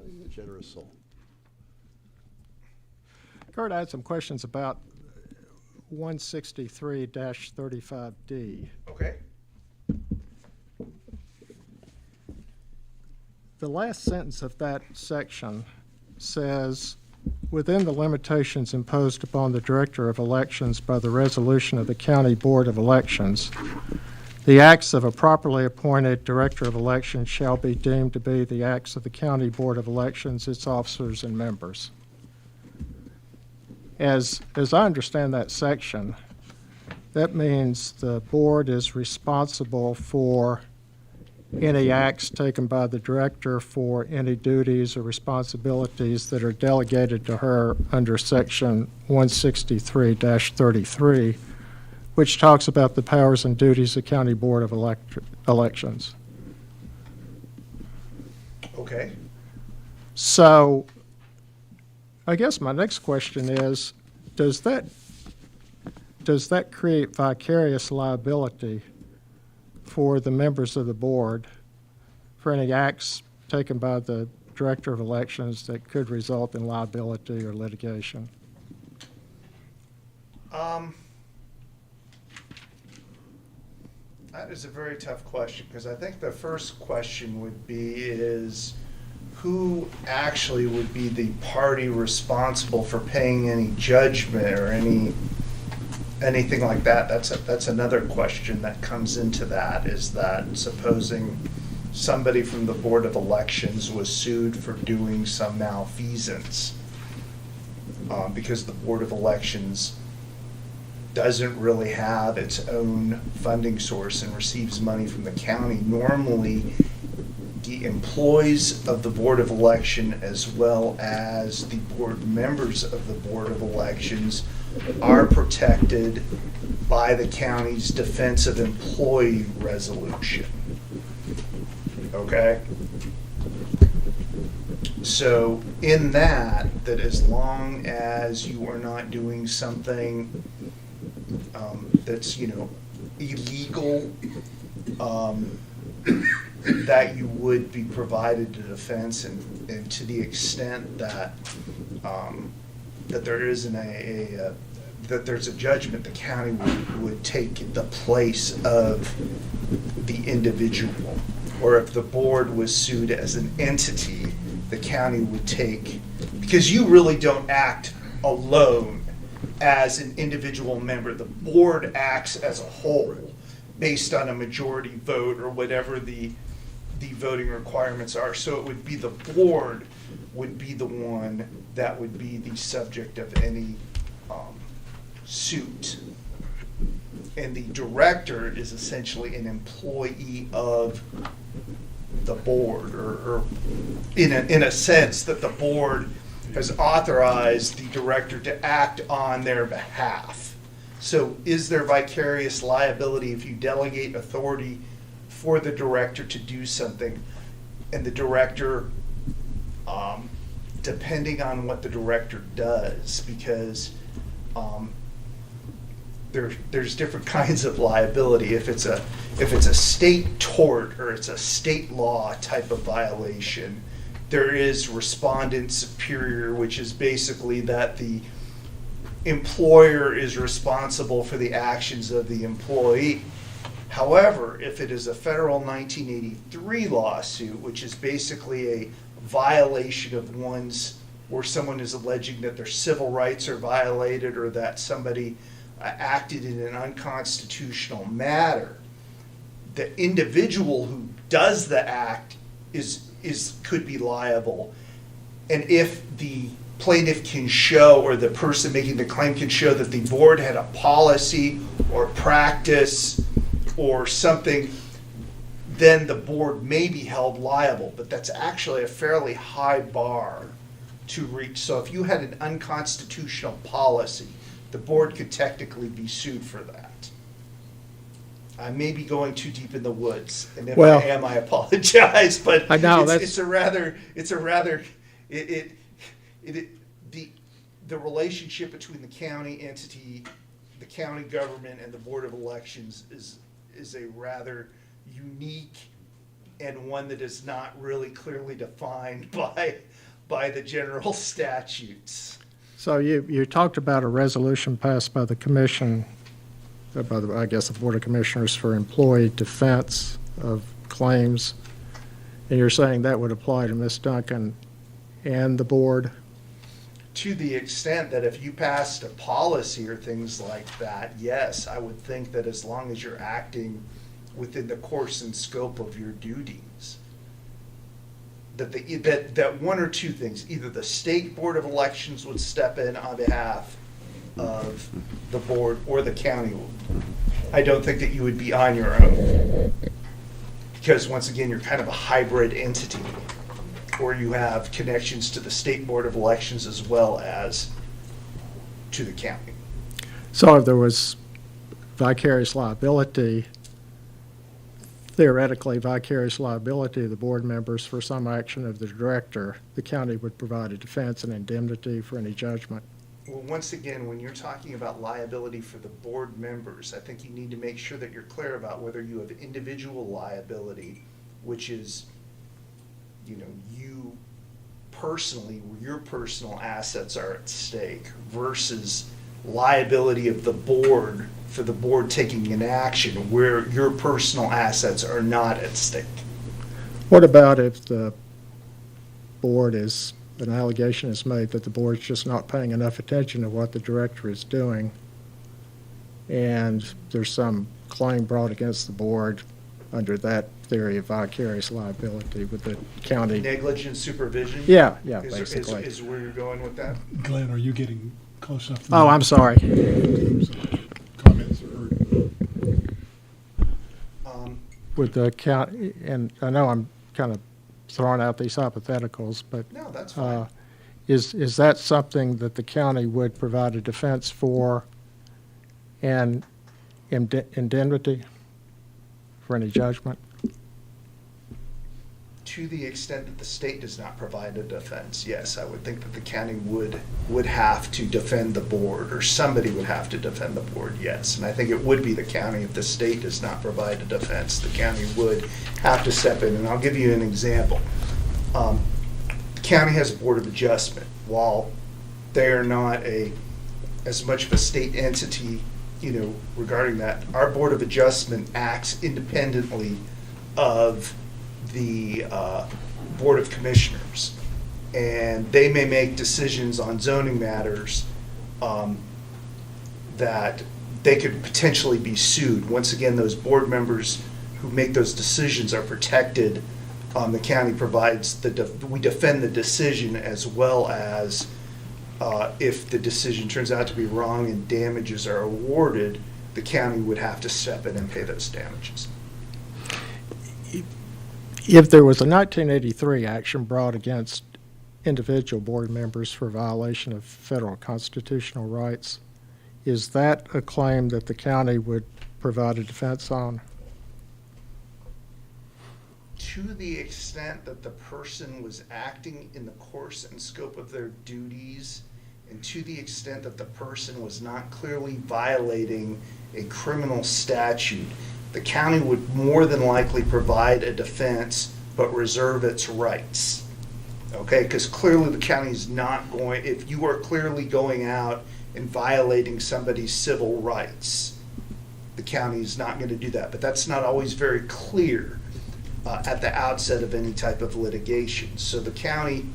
he's a generous soul. Kurt, I had some questions about 163-35D. Okay. The last sentence of that section says, within the limitations imposed upon the Director of Elections by the resolution of the County Board of Elections, the acts of a properly appointed Director of Elections shall be deemed to be the acts of the County Board of Elections, its officers, and members. As I understand that section, that means the board is responsible for any acts taken by the director, for any duties or responsibilities that are delegated to her under section 163-33, which talks about the powers and duties of County Board of Elections. Okay. So I guess my next question is, does that create vicarious liability for the members of the board for any acts taken by the Director of Elections that could result in liability or litigation? That is a very tough question, because I think the first question would be is who actually would be the party responsible for paying any judgment or anything like that. That's another question that comes into that, is that supposing somebody from the Board of Elections was sued for doing some malfeasance, because the Board of Elections doesn't really have its own funding source and receives money from the county. Normally, the employees of the Board of Election, as well as the board members of the Board of Elections, are protected by the county's Defense of Employee resolution. Okay? So in that as long as you are not doing something that's, illegal, that you would be provided a defense, and to the extent that that there isn't that there's a judgment, the county would take the place of the individual. Or if the board was sued as an entity, the county would take, because you really don't act alone. as an individual member. The board acts as a whole based on a majority vote or whatever the voting requirements are. So it would be the board would be the one that would be the subject of any suit. And the director is essentially an employee of the board, or in a sense that the board has authorized the director to act on their behalf. So is there vicarious liability if you delegate authority for the director to do something, and the director, depending on what the director does, because there's different kinds of liability. If it's a state tort or it's a state law type of violation, there is respondent superior, which is basically that the employer is responsible for the actions of the employee. However, if it is a federal 1983 lawsuit, which is basically a violation of where someone is alleging that their civil rights are violated or that somebody acted in an unconstitutional manner, the individual who does the act could be liable. And if the plaintiff can show, or the person making the claim can show, that the board had a policy or practice or something, then the board may be held liable. But that's actually a fairly high bar to reach. So if you had an unconstitutional policy, the board could technically be sued for that. I may be going too deep in the woods, and if Well, I am, I apologize. But I know, the relationship between the county entity, the county government, and the Board of Elections is a rather unique and one that is not really clearly defined by the general statutes. So you talked about a resolution passed by the commission, I guess the Board of Commissioners, for employee defense of claims. And you're saying that would apply to Ms. Duncan and the board? To the extent that if you passed a policy or things like that, yes, I would think that as long as you're acting within the course and scope of your duties, that one or two things, either the state Board of Elections would step in on behalf of the board, or the county would. I don't think that you would be on your own, because once again, you're kind of a hybrid entity, or you have connections to the state Board of Elections as well as to the county. So if there was vicarious liability, theoretically vicarious liability of the board members for some action of the director, the county would provide a defense and indemnity for any judgment. Well, once again, when you're talking about liability for the board members, I think you need to make sure that you're clear about whether you have individual liability, which is, you personally, where your personal assets are at stake, versus liability of the board for the board taking an action where your personal assets are not at stake. What about if the board an allegation is made that the board's just not paying enough attention to what the director is doing, and there's some claim brought against the board under that theory of vicarious liability with the county? Negligent supervision? Yeah, basically. basically. Is where you're going with that? Glenn, are you getting close enough? Oh, I'm sorry. Comments or? With the county, and I know I'm kind of throwing out these hypotheticals, but No, that's fine. is that something that the county would provide a defense for, and indemnity for any judgment? To the extent that the state does not provide a defense, yes, I would think that the county would have to defend the board, or somebody would have to defend the board, yes. And I think it would be the county. If the state does not provide a defense, the county would have to step in. And I'll give you an example. The county has a Board of Adjustment. While they are not as much of a state entity, regarding that, our Board of Adjustment acts independently of the Board of Commissioners, and they may make decisions on zoning matters that they could potentially be sued. Once again, those board members who make those decisions are protected. The county provides we defend the decision, as well as if the decision turns out to be wrong and damages are awarded, the county would have to step in and pay those damages. If there was a 1983 action brought against individual board members for violation of federal constitutional rights, is that a claim that the county would provide a defense on? To the extent that the person was acting in the course and scope of their duties, and to the extent that the person was not clearly violating a criminal statute, the county would more than likely provide a defense, but reserve its rights. Okay, because clearly the county is not going, if you are clearly going out and violating somebody's civil rights, the county is not going to do that. But that's not always very clear at the outset of any type of litigation. So the county,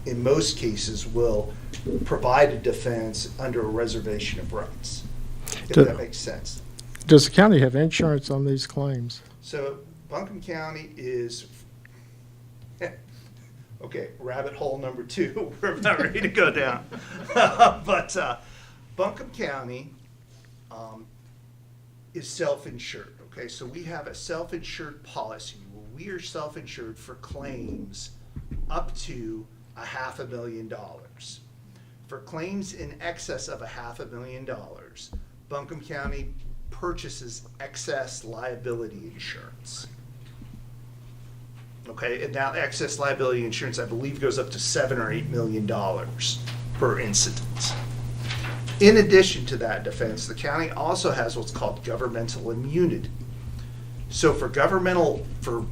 in most cases, will provide a defense under a reservation of rights, if that makes sense. Does the county have insurance on these claims? So Buncombe County is, okay, rabbit hole number 2. We're about ready to go down. But Buncombe County is self-insured. Okay, so we have a self-insured policy where we are self-insured for claims up to $500,000. For claims in excess of $500,000, Buncombe County purchases excess liability insurance. Okay, and now excess liability insurance, I believe, goes up to $7 or $8 million per incident. In addition to that defense, the county also has what's called governmental immunity. So for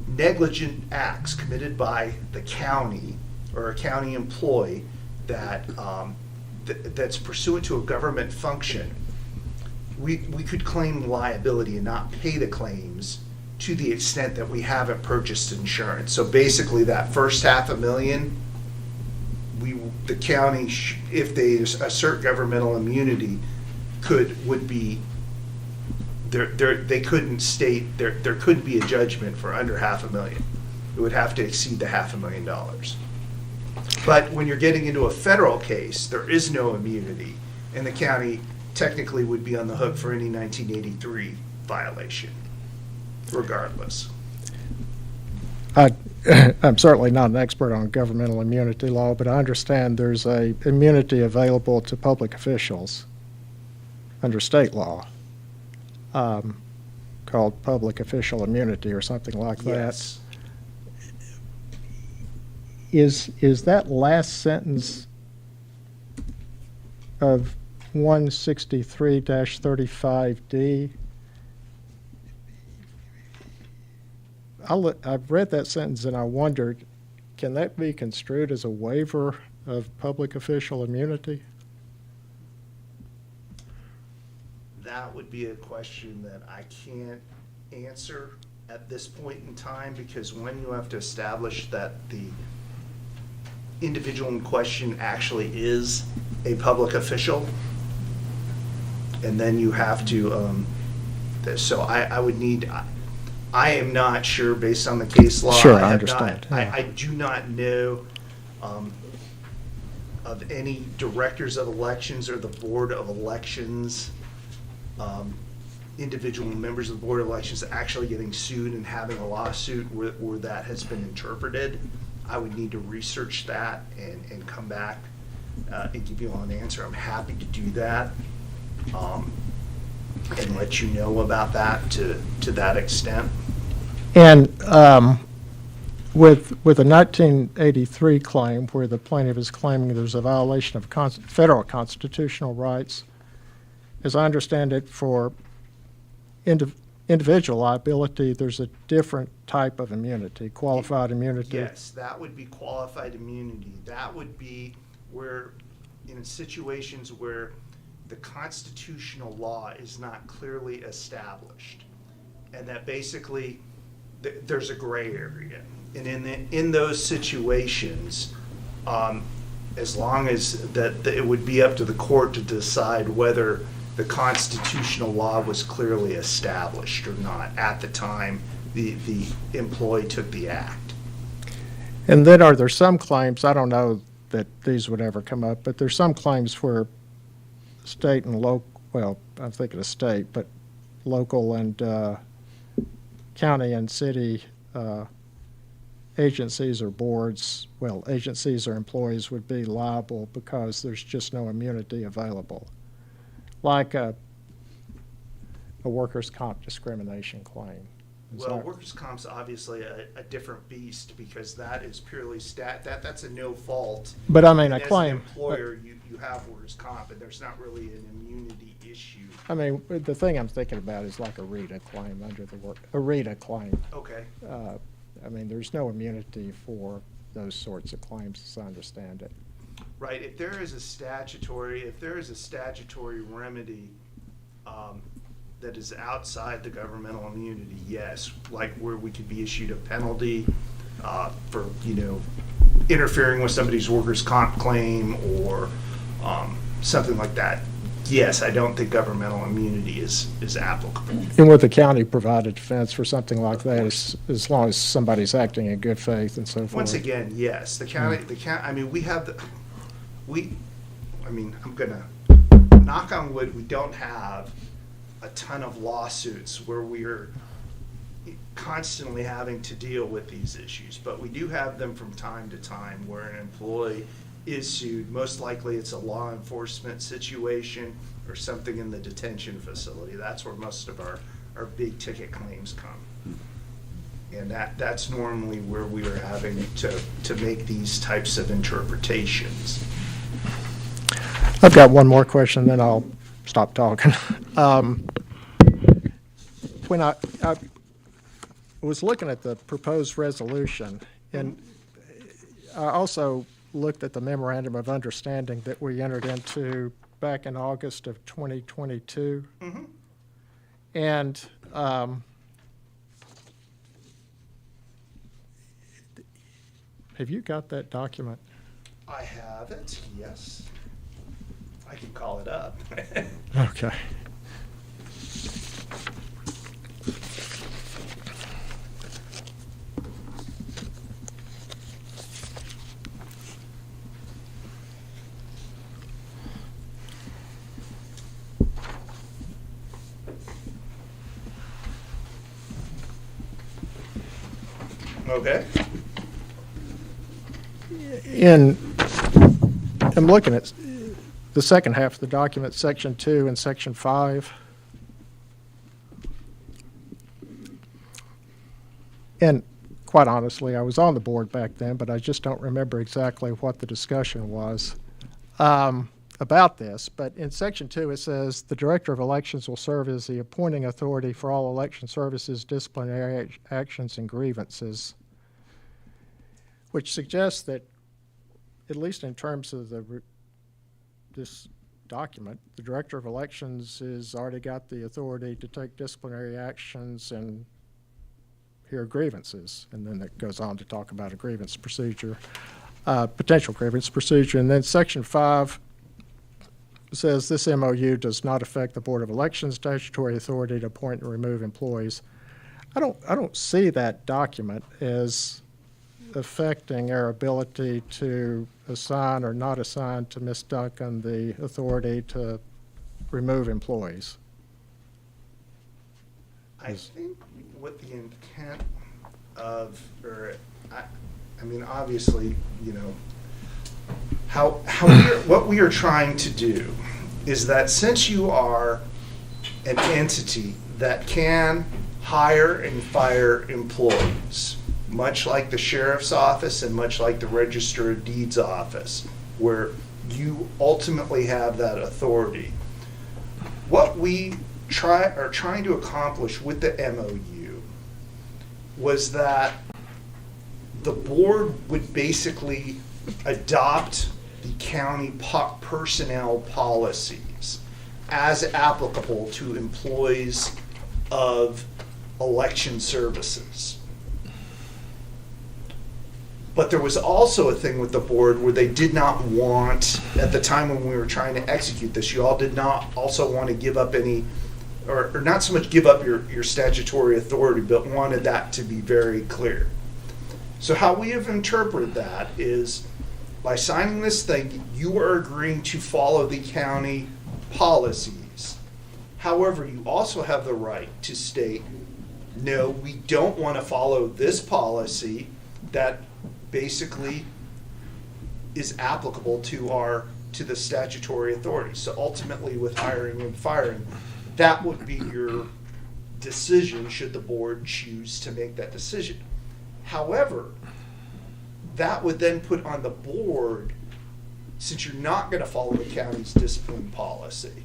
negligent acts committed by the county or a county employee that's pursuant to a government function, we could claim liability and not pay the claims to the extent that we haven't purchased insurance. So basically, that first $500,000, the county, if they assert governmental immunity, would be they couldn't state there couldn't be a judgment for under $500,000. It would have to exceed the $500,000. But when you're getting into a federal case, there is no immunity, and the county technically would be on the hook for any 1983 violation, regardless. I'm certainly not an expert on governmental immunity law, but I understand there's a immunity available to public officials under state law called public official immunity or something like that. Yes. Is that last sentence of 163-35D? I've read that sentence and I wondered, can that be construed as a waiver of public official immunity? That would be a question that I can't answer at this point in time, because when you have to establish that the individual in question actually is a public official, and then you have to, so I would need, I am not sure based on the case law. Sure, I understand. I do not know of any directors of elections or the board of elections, individual members of the board of elections actually getting sued and having a lawsuit where that has been interpreted. I would need to research that and come back and give you all an answer. I'm happy to do that and let you know about that to that extent. And with a 1983 claim where the plaintiff is claiming there's a violation of federal constitutional rights, as I understand it, for individual liability, there's a different type of immunity, qualified immunity. Yes, that would be qualified immunity. That would be where, in situations where the constitutional law is not clearly established, and that basically there's a gray area. And in those situations, as long as that it would be up to the court to decide whether the constitutional law was clearly established or not at the time the employee took the act. And then are there some claims, I don't know that these would ever come up, but there's some claims where state and local, well, I'm thinking of state, but local and county and city agencies or boards, well, agencies or employees would be liable because there's just no immunity available. Like a workers' comp discrimination claim. Is Well, that- workers' comp's obviously a different beast because that is purely that's a no fault. But I mean, And a as an claim, employer, you have workers' comp, and there's not really an immunity issue. I mean, the thing I'm thinking about is like a RETA claim under the a RETA claim. Okay. I mean, there's no immunity for those sorts of claims, as I understand it. Right, if there is a statutory remedy that is outside the governmental immunity, yes, like where we could be issued a penalty for, interfering with somebody's workers' comp claim or something like that. Yes, I don't think governmental immunity is applicable. And would the county provide a defense for something like that as long as somebody's acting in good faith and so forth? Once again, yes, the county, I mean, I'm gonna knock on wood, we don't have a ton of lawsuits where we're constantly having to deal with these issues, but we do have them from time to time where an employee is sued. Most likely it's a law enforcement situation or something in the detention facility. That's where most of our big ticket claims come. And that's normally where we are having to make these types of interpretations. I've got one more question, then I'll stop talking. When I was looking at the proposed resolution, and I also looked at the memorandum of understanding that we entered into back in August of 2022. Mm-hmm. And have you got that document? I have it, yes. I can call it up. Okay. Okay. I'm looking at the second half of the document, section 2 and section 5. And quite honestly, I was on the board back then, but I just don't remember exactly what the discussion was about this. But in section 2, it says the director of elections will serve as the appointing authority for all election services, disciplinary actions, and grievances, which suggests that, at least in terms of this document, the director of elections has already got the authority to take disciplinary actions and hear grievances. And then it goes on to talk about a grievance procedure, potential grievance procedure. And then section 5 says this MOU does not affect the Board of Elections' statutory authority to appoint and remove employees. I don't see that document as affecting our ability to assign or not assign to Ms. Duncan the authority to remove employees. I think what the intent of, I mean, obviously, what we are trying to do is that since you are an entity that can hire and fire employees, much like the sheriff's office and much like the Register of Deeds office, where you ultimately have that authority, what we are trying to accomplish with the MOU was that the board would basically adopt the county personnel policies as applicable to employees of election services. But there was also a thing with the board where they did not want, at the time when we were trying to execute this, you all did not also want to give up any, or not so much give up your statutory authority, but wanted that to be very clear. So how we have interpreted that is, by signing this thing, you are agreeing to follow the county policies. However, you also have the right to state, no, we don't want to follow this policy that basically is applicable to the statutory authority. So ultimately, with hiring and firing, that would be your decision should the board choose to make that decision. However, that would then put on the board, since you're not going to follow the county's discipline policy,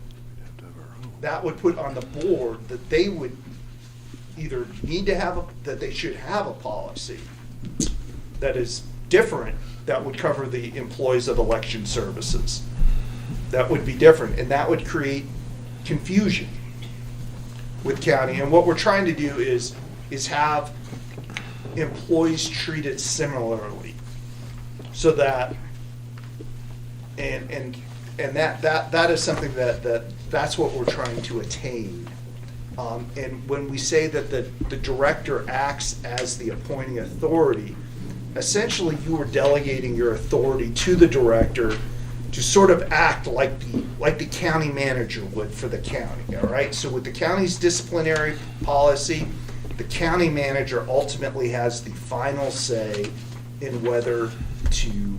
that would put on the board that they would either need to have, that they should have a policy that is different, that would cover the employees of election services. That would be different, and that would create confusion with county. And what we're trying to do is have employees treated similarly, so that, and that is something that's what we're trying to attain. And when we say that the director acts as the appointing authority, essentially you are delegating your authority to the director to sort of act like the county manager would for the county, all right? So with the county's disciplinary policy, the county manager ultimately has the final say in whether to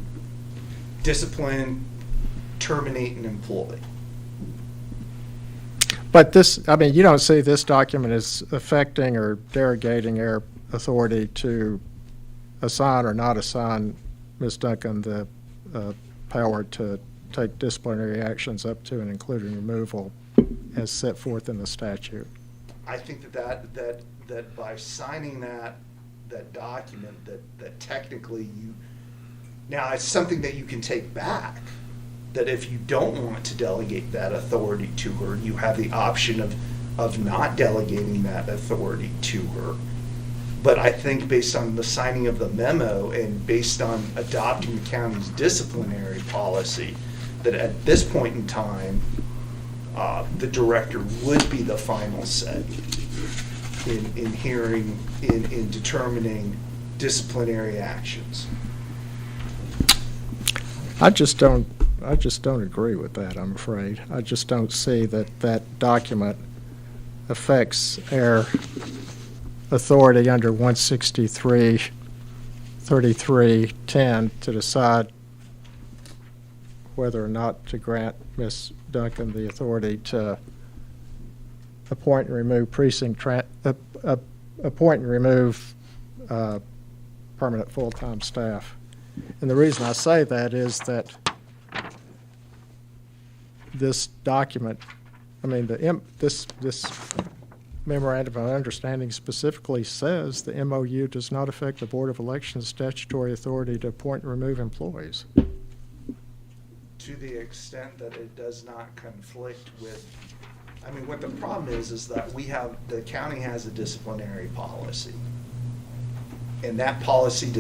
discipline, terminate an employee. But this, I mean, you don't see this document as affecting or derogating our authority to assign or not assign Ms. Duncan the power to take disciplinary actions up to and including removal as set forth in the statute. I think that by signing that document, that technically you, now it's something that you can take back, that if you don't want to delegate that authority to her, you have the option of not delegating that authority to her. But I think based on the signing of the memo and based on adopting the county's disciplinary policy, that at this point in time, the director would be the final say in determining disciplinary actions. I just don't agree with that, I'm afraid. I just don't see that document affects our authority under 163-33-10 to decide whether or not to grant Ms. Duncan the authority to appoint and remove permanent full-time staff. And the reason I say that is that this document, I mean, this memorandum of understanding specifically says the MOU does not affect the Board of Elections' statutory authority to appoint and remove employees. To the extent that it does not conflict with, I mean, what the problem is that the county has a disciplinary policy. And that policy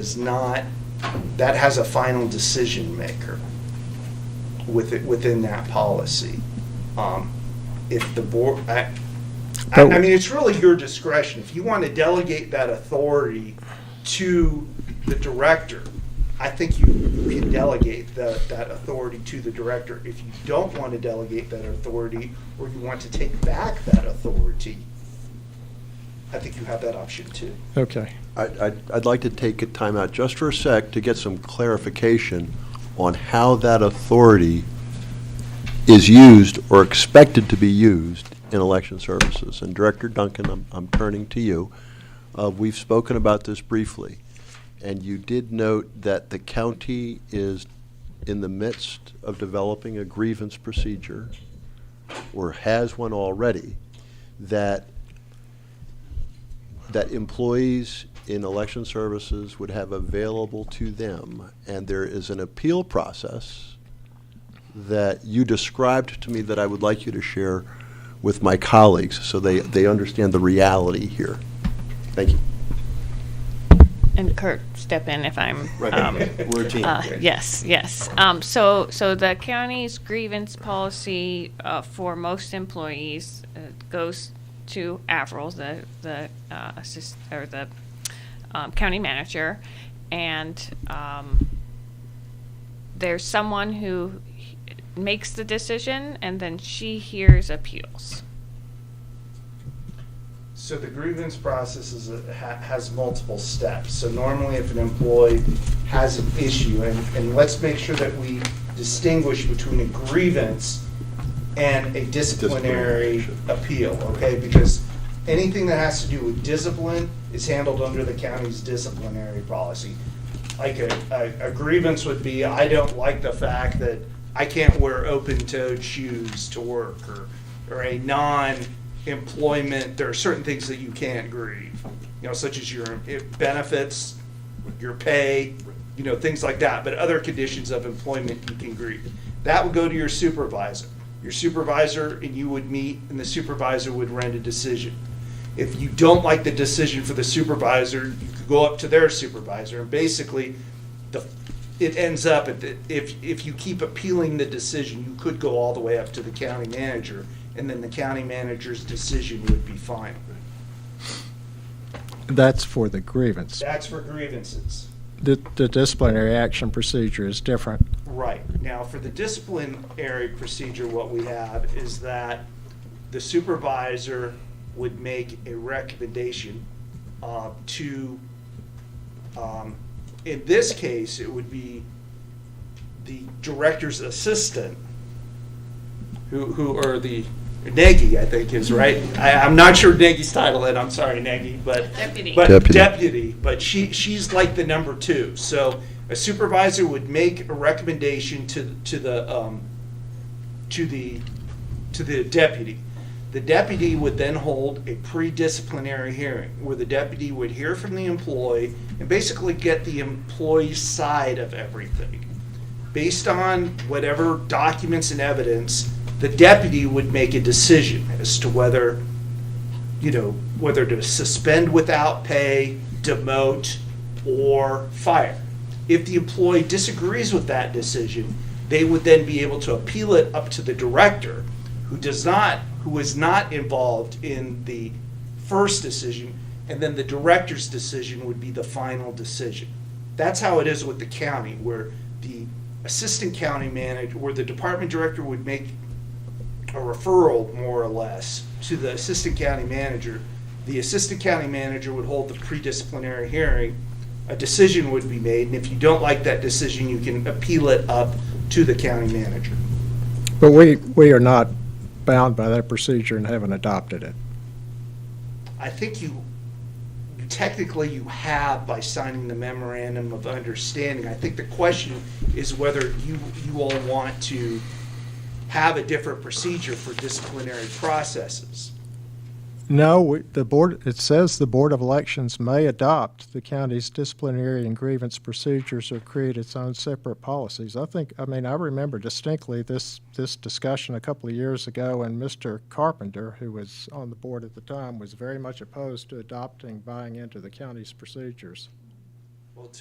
that has a final decision maker within that policy. If the board, I mean, it's really your discretion. If you want to delegate that authority to the director, I think you can delegate that authority to the director. If you don't want to delegate that authority, or you want to take back that authority, I think you have that option too. Okay. I'd like to take a time out just for a sec to get some clarification on how that authority is used or expected to be used in election services. And Director Duncan, I'm turning to you. We've spoken about this briefly, and you did note that the county is in the midst of developing a grievance procedure, or has one already, that employees in election services would have available to them, and there is an appeal process that you described to me that I would like you to share with my colleagues so they understand the reality here. Thank you. And Kurt, step in if I'm, Routine. yes, yes. So the county's grievance policy for most employees goes to Avril, the county manager, and there's someone who makes the decision, and then she hears appeals. So the grievance process has multiple steps. So normally if an employee has an issue, and let's make sure that we distinguish between a grievance and a disciplinary appeal, okay? Because anything that has to do with discipline is handled under the county's disciplinary policy. Like a grievance would be, I don't like the fact that I can't wear open-toed shoes to work, or a non-employment, there are certain things that you can't grieve, such as your benefits, your pay, things like that. But other conditions of employment you can grieve. That would go to your supervisor. Your supervisor and you would meet, and the supervisor would render a decision. If you don't like the decision for the supervisor, you could go up to their supervisor, and basically, it ends up if you keep appealing the decision, you could go all the way up to the county manager, and then the county manager's decision would be final. That's for the grievance. That's for grievances. The disciplinary action procedure is different. Right. Now, for the disciplinary procedure, what we have is that the supervisor would make a recommendation to, in this case, it would be the director's assistant, who or the Nagy, I think is right. I'm not sure Nagy's title, and I'm sorry, Nagy, but deputy. But she's like the number 2. So a supervisor would make a recommendation to the deputy. The deputy would then hold a pre-disciplinary hearing where the deputy would hear from the employee and basically get the employee's side of everything. Based on whatever documents and evidence, the deputy would make a decision as to whether to suspend without pay, demote, or fire. If the employee disagrees with that decision, they would then be able to appeal it up to the director, who is not involved in the first decision, and then the director's decision would be the final decision. That's how it is with the county, where the assistant county manager, where the department director would make a referral, more or less, to the assistant county manager. The assistant county manager would hold the pre-disciplinary hearing, a decision would be made, and if you don't like that decision, you can appeal it up to the county manager. But we are not bound by that procedure and haven't adopted it. I think you technically you have by signing the memorandum of understanding. I think the question is whether you all want to have a different procedure for disciplinary processes. No, it says the Board of Elections may adopt the county's disciplinary and grievance procedures or create its own separate policies. I remember distinctly this discussion a couple of years ago, and Mr. Carpenter, who was on the board at the time, was very much opposed to buying into the county's procedures. Well,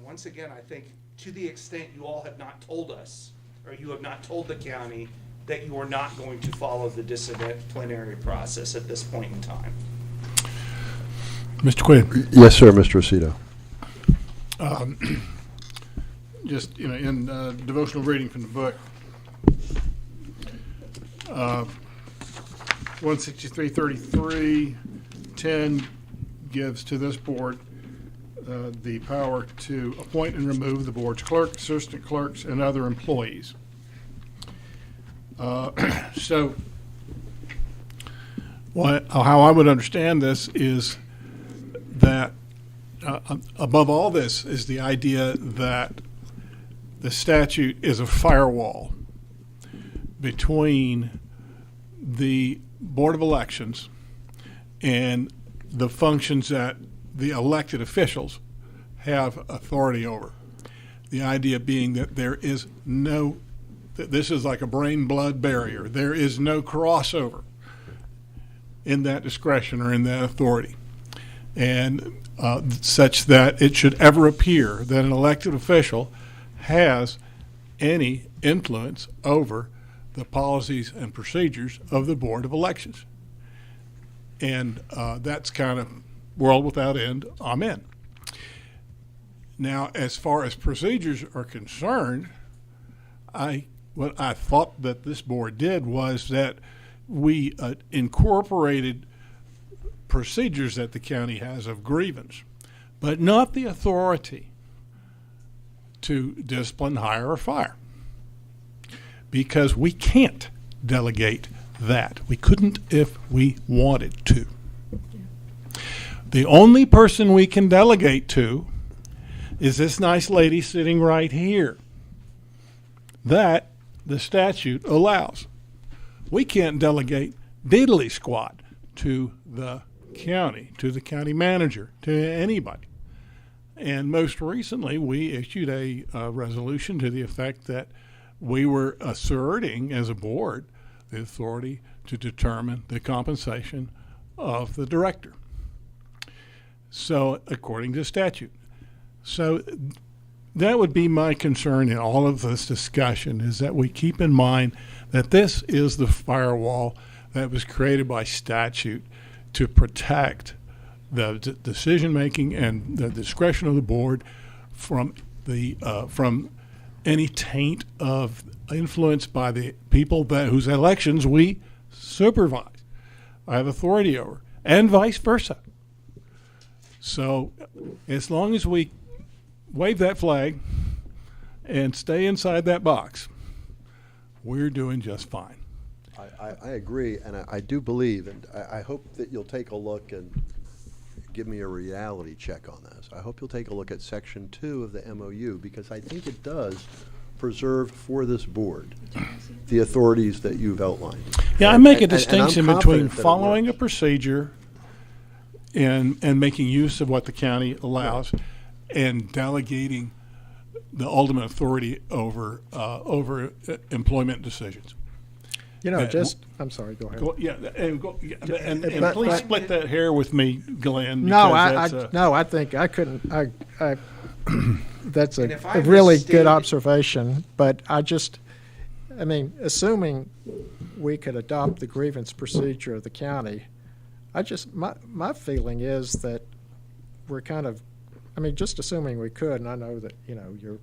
once again, I think to the extent you all have not told us, or you have not told the county that you are not going to follow the disciplinary process at this point in time. Mr. Quinn. Yes, sir, Mr. Aceto. Just, in devotional reading from the book, 163:33:10 gives to this board the power to appoint and remove the board's clerk, assistant clerks, and other employees. So how I would understand this is that above all this is the idea that the statute is a firewall between the Board of Elections and the functions that the elected officials have authority over. The idea being that this is like a brain-blood barrier. There is no crossover in that discretion or in that authority. And such that it should ever appear that an elected official has any influence over the policies and procedures of the Board of Elections. And that's kind of world without end. Amen. Now, as far as procedures are concerned, what I thought that this board did was that we incorporated procedures that the county has of grievance, but not the authority to discipline, hire, or fire, because we can't delegate that. We couldn't if we wanted to. The only person we can delegate to is this nice lady sitting right here. That the statute allows. We can't delegate diddly squat to the county manager, to anybody. And most recently, we issued a resolution to the effect that we were asserting as a board the authority to determine the compensation of the director. So, according to statute. So, that would be my concern in all of this discussion, is that we keep in mind that this is the firewall that was created by statute to protect the decision-making and the discretion of the board from any taint of influence by the people whose elections we supervise, I have authority over, and vice versa. So as long as we wave that flag and stay inside that box, we're doing just fine. I agree, and I do believe, and I hope that you'll take a look and give me a reality check on this. I hope you'll take a look at Section 2 of the MOU, because I think it does preserve for this board the authorities that you've outlined. Yeah, I And- make a and I'm distinction between confident that it following a works. procedure and making use of what the county allows and delegating the ultimate authority over employment decisions. You know, Uh, I'm sorry, go ahead. And But- please but- split that hair with me, Glenn. No, because that's, I think I couldn't, that's And if a I really misstate- good observation, but assuming we could adopt the grievance procedure of the county, my feeling is that we're kind of, just assuming we could, and I know that, you're,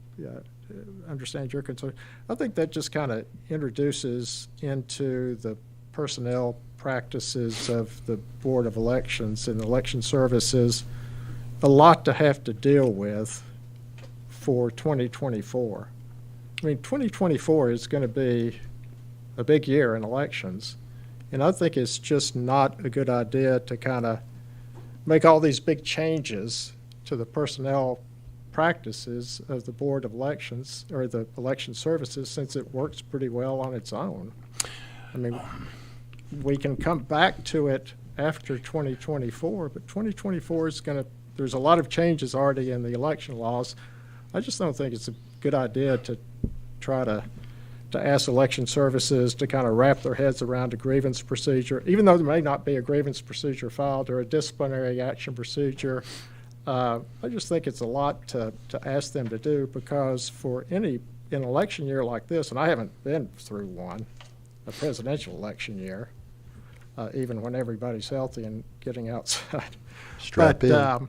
understand your concern, I think that just kind of introduces into the personnel practices of the Board of Elections and Election Services a lot to have to deal with for 2024. 2024 is going to be a big year in elections, and I think it's just not a good idea to kind of make all these big changes to the personnel practices of the Board of Elections or the Election Services, since it works pretty well on its own. We can come back to it after 2024, but 2024 is there's a lot of changes already in the election laws. I just don't think it's a good idea to try to ask election services to kind of wrap their heads around a grievance procedure, even though there may not be a grievance procedure filed or a disciplinary action procedure. I just think it's a lot to ask them to do, because in an election year like this, and I haven't been through one, a presidential election year, even when everybody's healthy and getting outside. Strap in.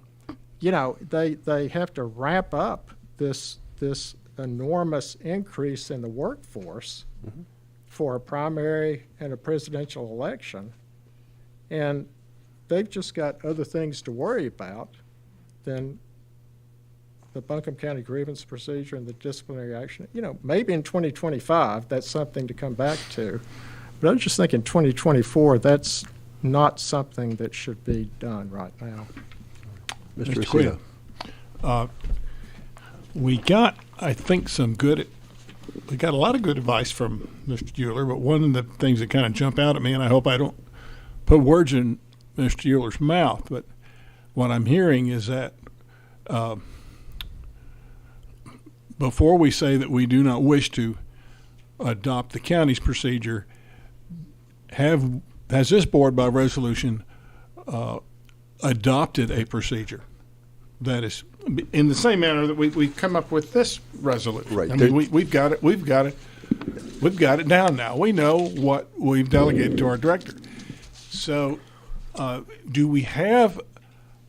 They have to ramp up this enormous increase in the workforce for a primary and a presidential election, and they've just got other things to worry about than the Buncombe County grievance procedure and the disciplinary action. Maybe in 2025 that's something to come back to, but I was just thinking 2024 that's not something that should be done right now. Mr. Quinn, Aceto. we got a lot of good advice from Mr. Euler, but one of the things that kind of jump out at me, and I hope I don't put words in Mr. Euler's mouth, but what I'm hearing is that before we say that we do not wish to adopt the county's procedure, has this board by resolution adopted a procedure that is in the same manner that we come up with this resolution. Right. I mean, we've got it down now. We know what we've delegated to our director. So, do we have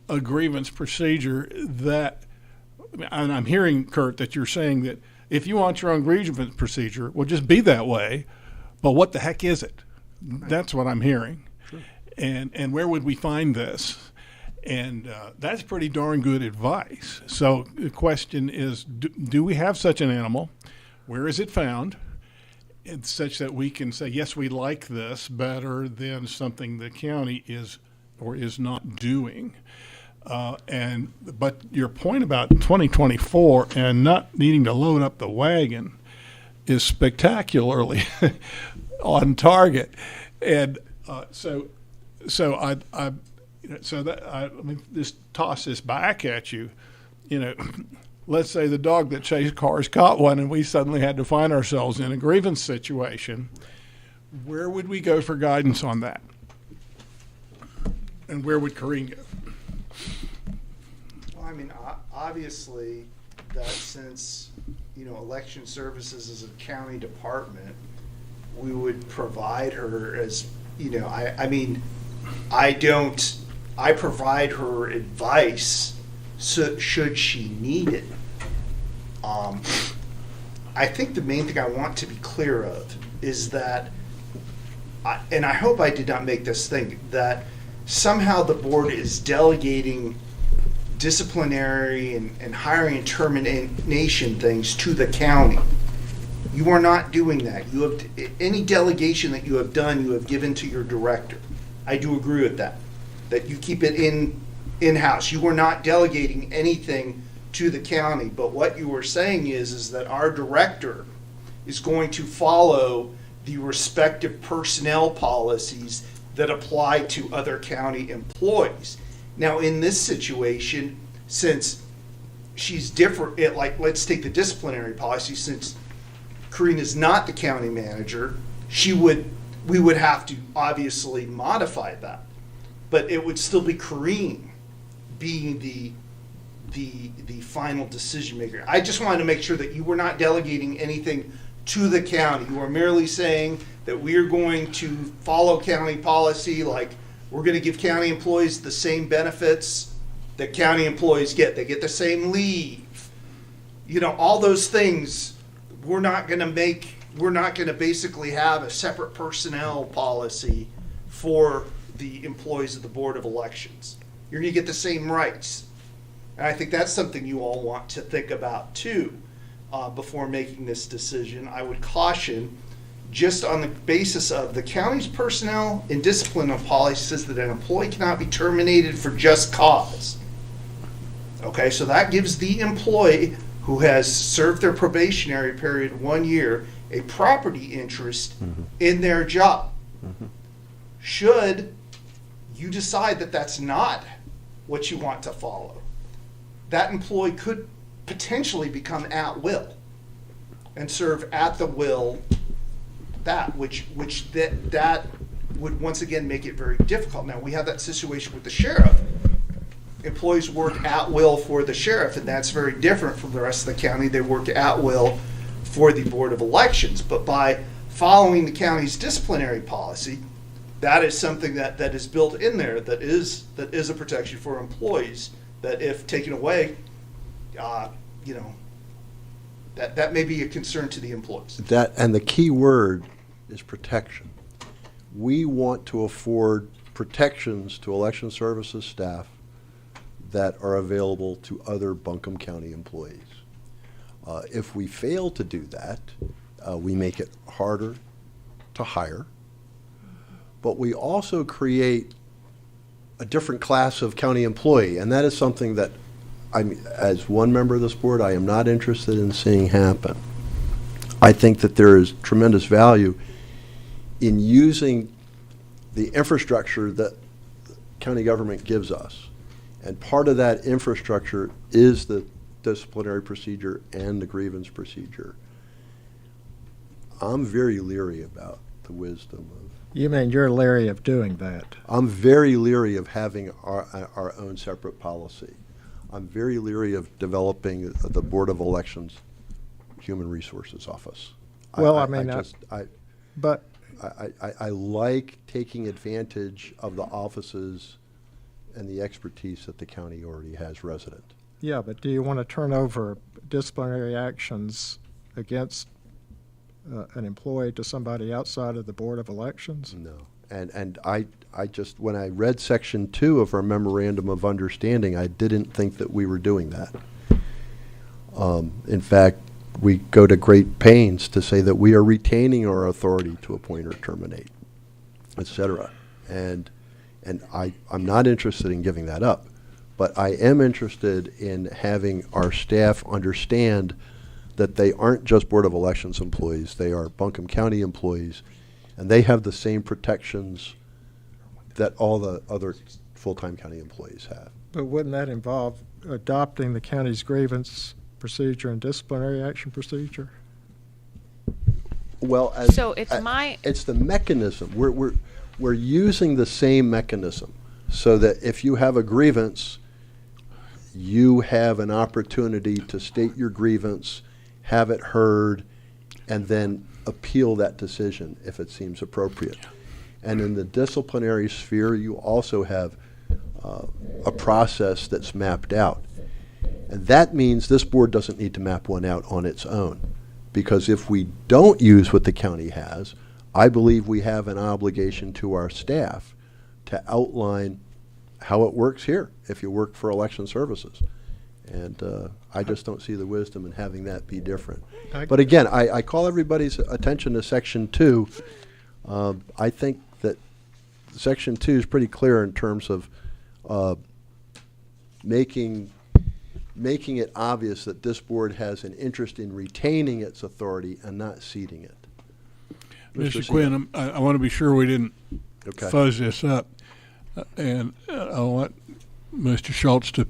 a grievance procedure that, and I'm hearing, Kurt, that you're saying that if you want your own grievance procedure, well, just be that way, but what the heck is it? That's what I'm hearing. Sure. And where would we find this? And that's pretty darn good advice. So the question is, do we have such an animal? Where is it found? It's such that we can say, yes, we like this better than something the county is or is not doing. But your point about 2024 and not needing to load up the wagon is spectacularly on target. And let me just toss this back at you. Let's say the dog that chased cars caught one, and we suddenly had to find ourselves in a grievance situation. Where would we go for guidance on that? And where would Corrine go? Well, I mean, obviously, that since, election services is a county department, we would provide her as, I provide her advice should she need it. I think the main thing I want to be clear of is that, and I hope I did not make this thing, that somehow the board is delegating disciplinary and hiring and termination things to the county. You are not doing that. You have any delegation that you have done, you have given to your director. I do agree with that you keep it in-house. You are not delegating anything to the county, but what you are saying is that our director is going to follow the respective personnel policies that apply to other county employees. Now, in this situation, since she's different, let's take the disciplinary policy, since Corrine is not the county manager, we would have to obviously modify that. But it would still be Corrine being the final decision maker. I just wanted to make sure that you were not delegating anything to the county. You are merely saying that we are going to follow county policy, like we're going to give county employees the same benefits that county employees get. They get the same leave. All those things. We're not going to basically have a separate personnel policy for the employees of the Board of Elections. You're going to get the same rights. And I think that's something you all want to think about too before making this decision. I would caution, just on the basis of the county's personnel and discipline policy says that an employee cannot be terminated for just cause. Okay, so that gives the employee who has served their probationary period 1 year a property interest in their job. Should you decide that that's not what you want to follow, that employee could potentially become at will and serve at the will that would once again make it very difficult. Now, we have that situation with the sheriff. Employees work at will for the sheriff, and that's very different from the rest of the county. They work at will for the Board of Elections. But by following the county's disciplinary policy, that is something that is built in there that is a protection for employees, that if taken away, that may be a concern to the employees. And the key word is protection. We want to afford protections to election services staff that are available to other Buncombe County employees. If we fail to do that, we make it harder to hire, but we also create a different class of county employee, and that is something that, as one member of this board, I am not interested in seeing happen. I think that there is tremendous value in using the infrastructure that county government gives us. And part of that infrastructure is the disciplinary procedure and the grievance procedure. I'm very leery about the wisdom of. You mean you're leery of doing that? I'm very leery of having our own separate policy. I'm very leery of developing the Board of Elections Human Resources Office. Well, I mean, but I like taking advantage of the offices and the expertise that the county already has resident. yeah, but do you want to turn over disciplinary actions against an employee to somebody outside of the Board of Elections? No. And I just, when I read Section 2 of our Memorandum of Understanding, I didn't think that we were doing that. In fact, we go to great pains to say that we are retaining our authority to appoint or terminate, et cetera. And I'm not interested in giving that up, but I am interested in having our staff understand that they aren't just Board of Elections employees, they are Buncombe County employees, and they have the same protections that all the other full-time county employees have. But wouldn't that involve adopting the county's grievance procedure and disciplinary action procedure? Well, So it's it's the mechanism. We're using the same mechanism so that if you have a grievance, you have an opportunity to state your grievance, have it heard, and then appeal that decision if it seems appropriate. And in the disciplinary sphere, you also have a process that's mapped out. And that means this board doesn't need to map one out on its own. Because if we don't use what the county has, I believe we have an obligation to our staff to outline how it works here if you work for election services. And I just don't see the wisdom in having that be different. But again, I call everybody's attention to Section 2. I think that Section 2 is pretty clear in terms of making it obvious that this board has an interest in retaining its authority and not ceding it. Mr. Quinn, I want to be sure we didn't Okay. fuzz this up, and I'll let Mr. Schultz to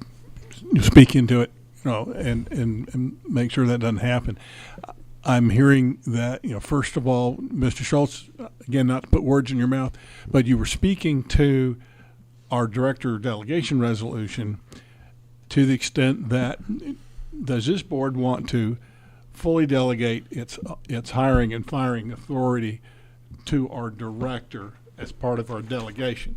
speak into it, and make sure that doesn't happen. I'm hearing that, first of all, Mr. Schultz, again, not to put words in your mouth, but you were speaking to our director delegation resolution to the extent that does this board want to fully delegate its hiring and firing authority to our director as part of our delegation?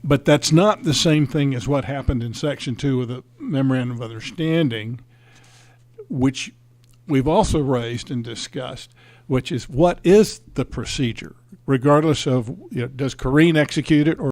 But that's not the same thing as what happened in Section 2 of the Memorandum of Understanding, which we've also raised and discussed, which is what is the procedure, regardless of, does Corrine execute it or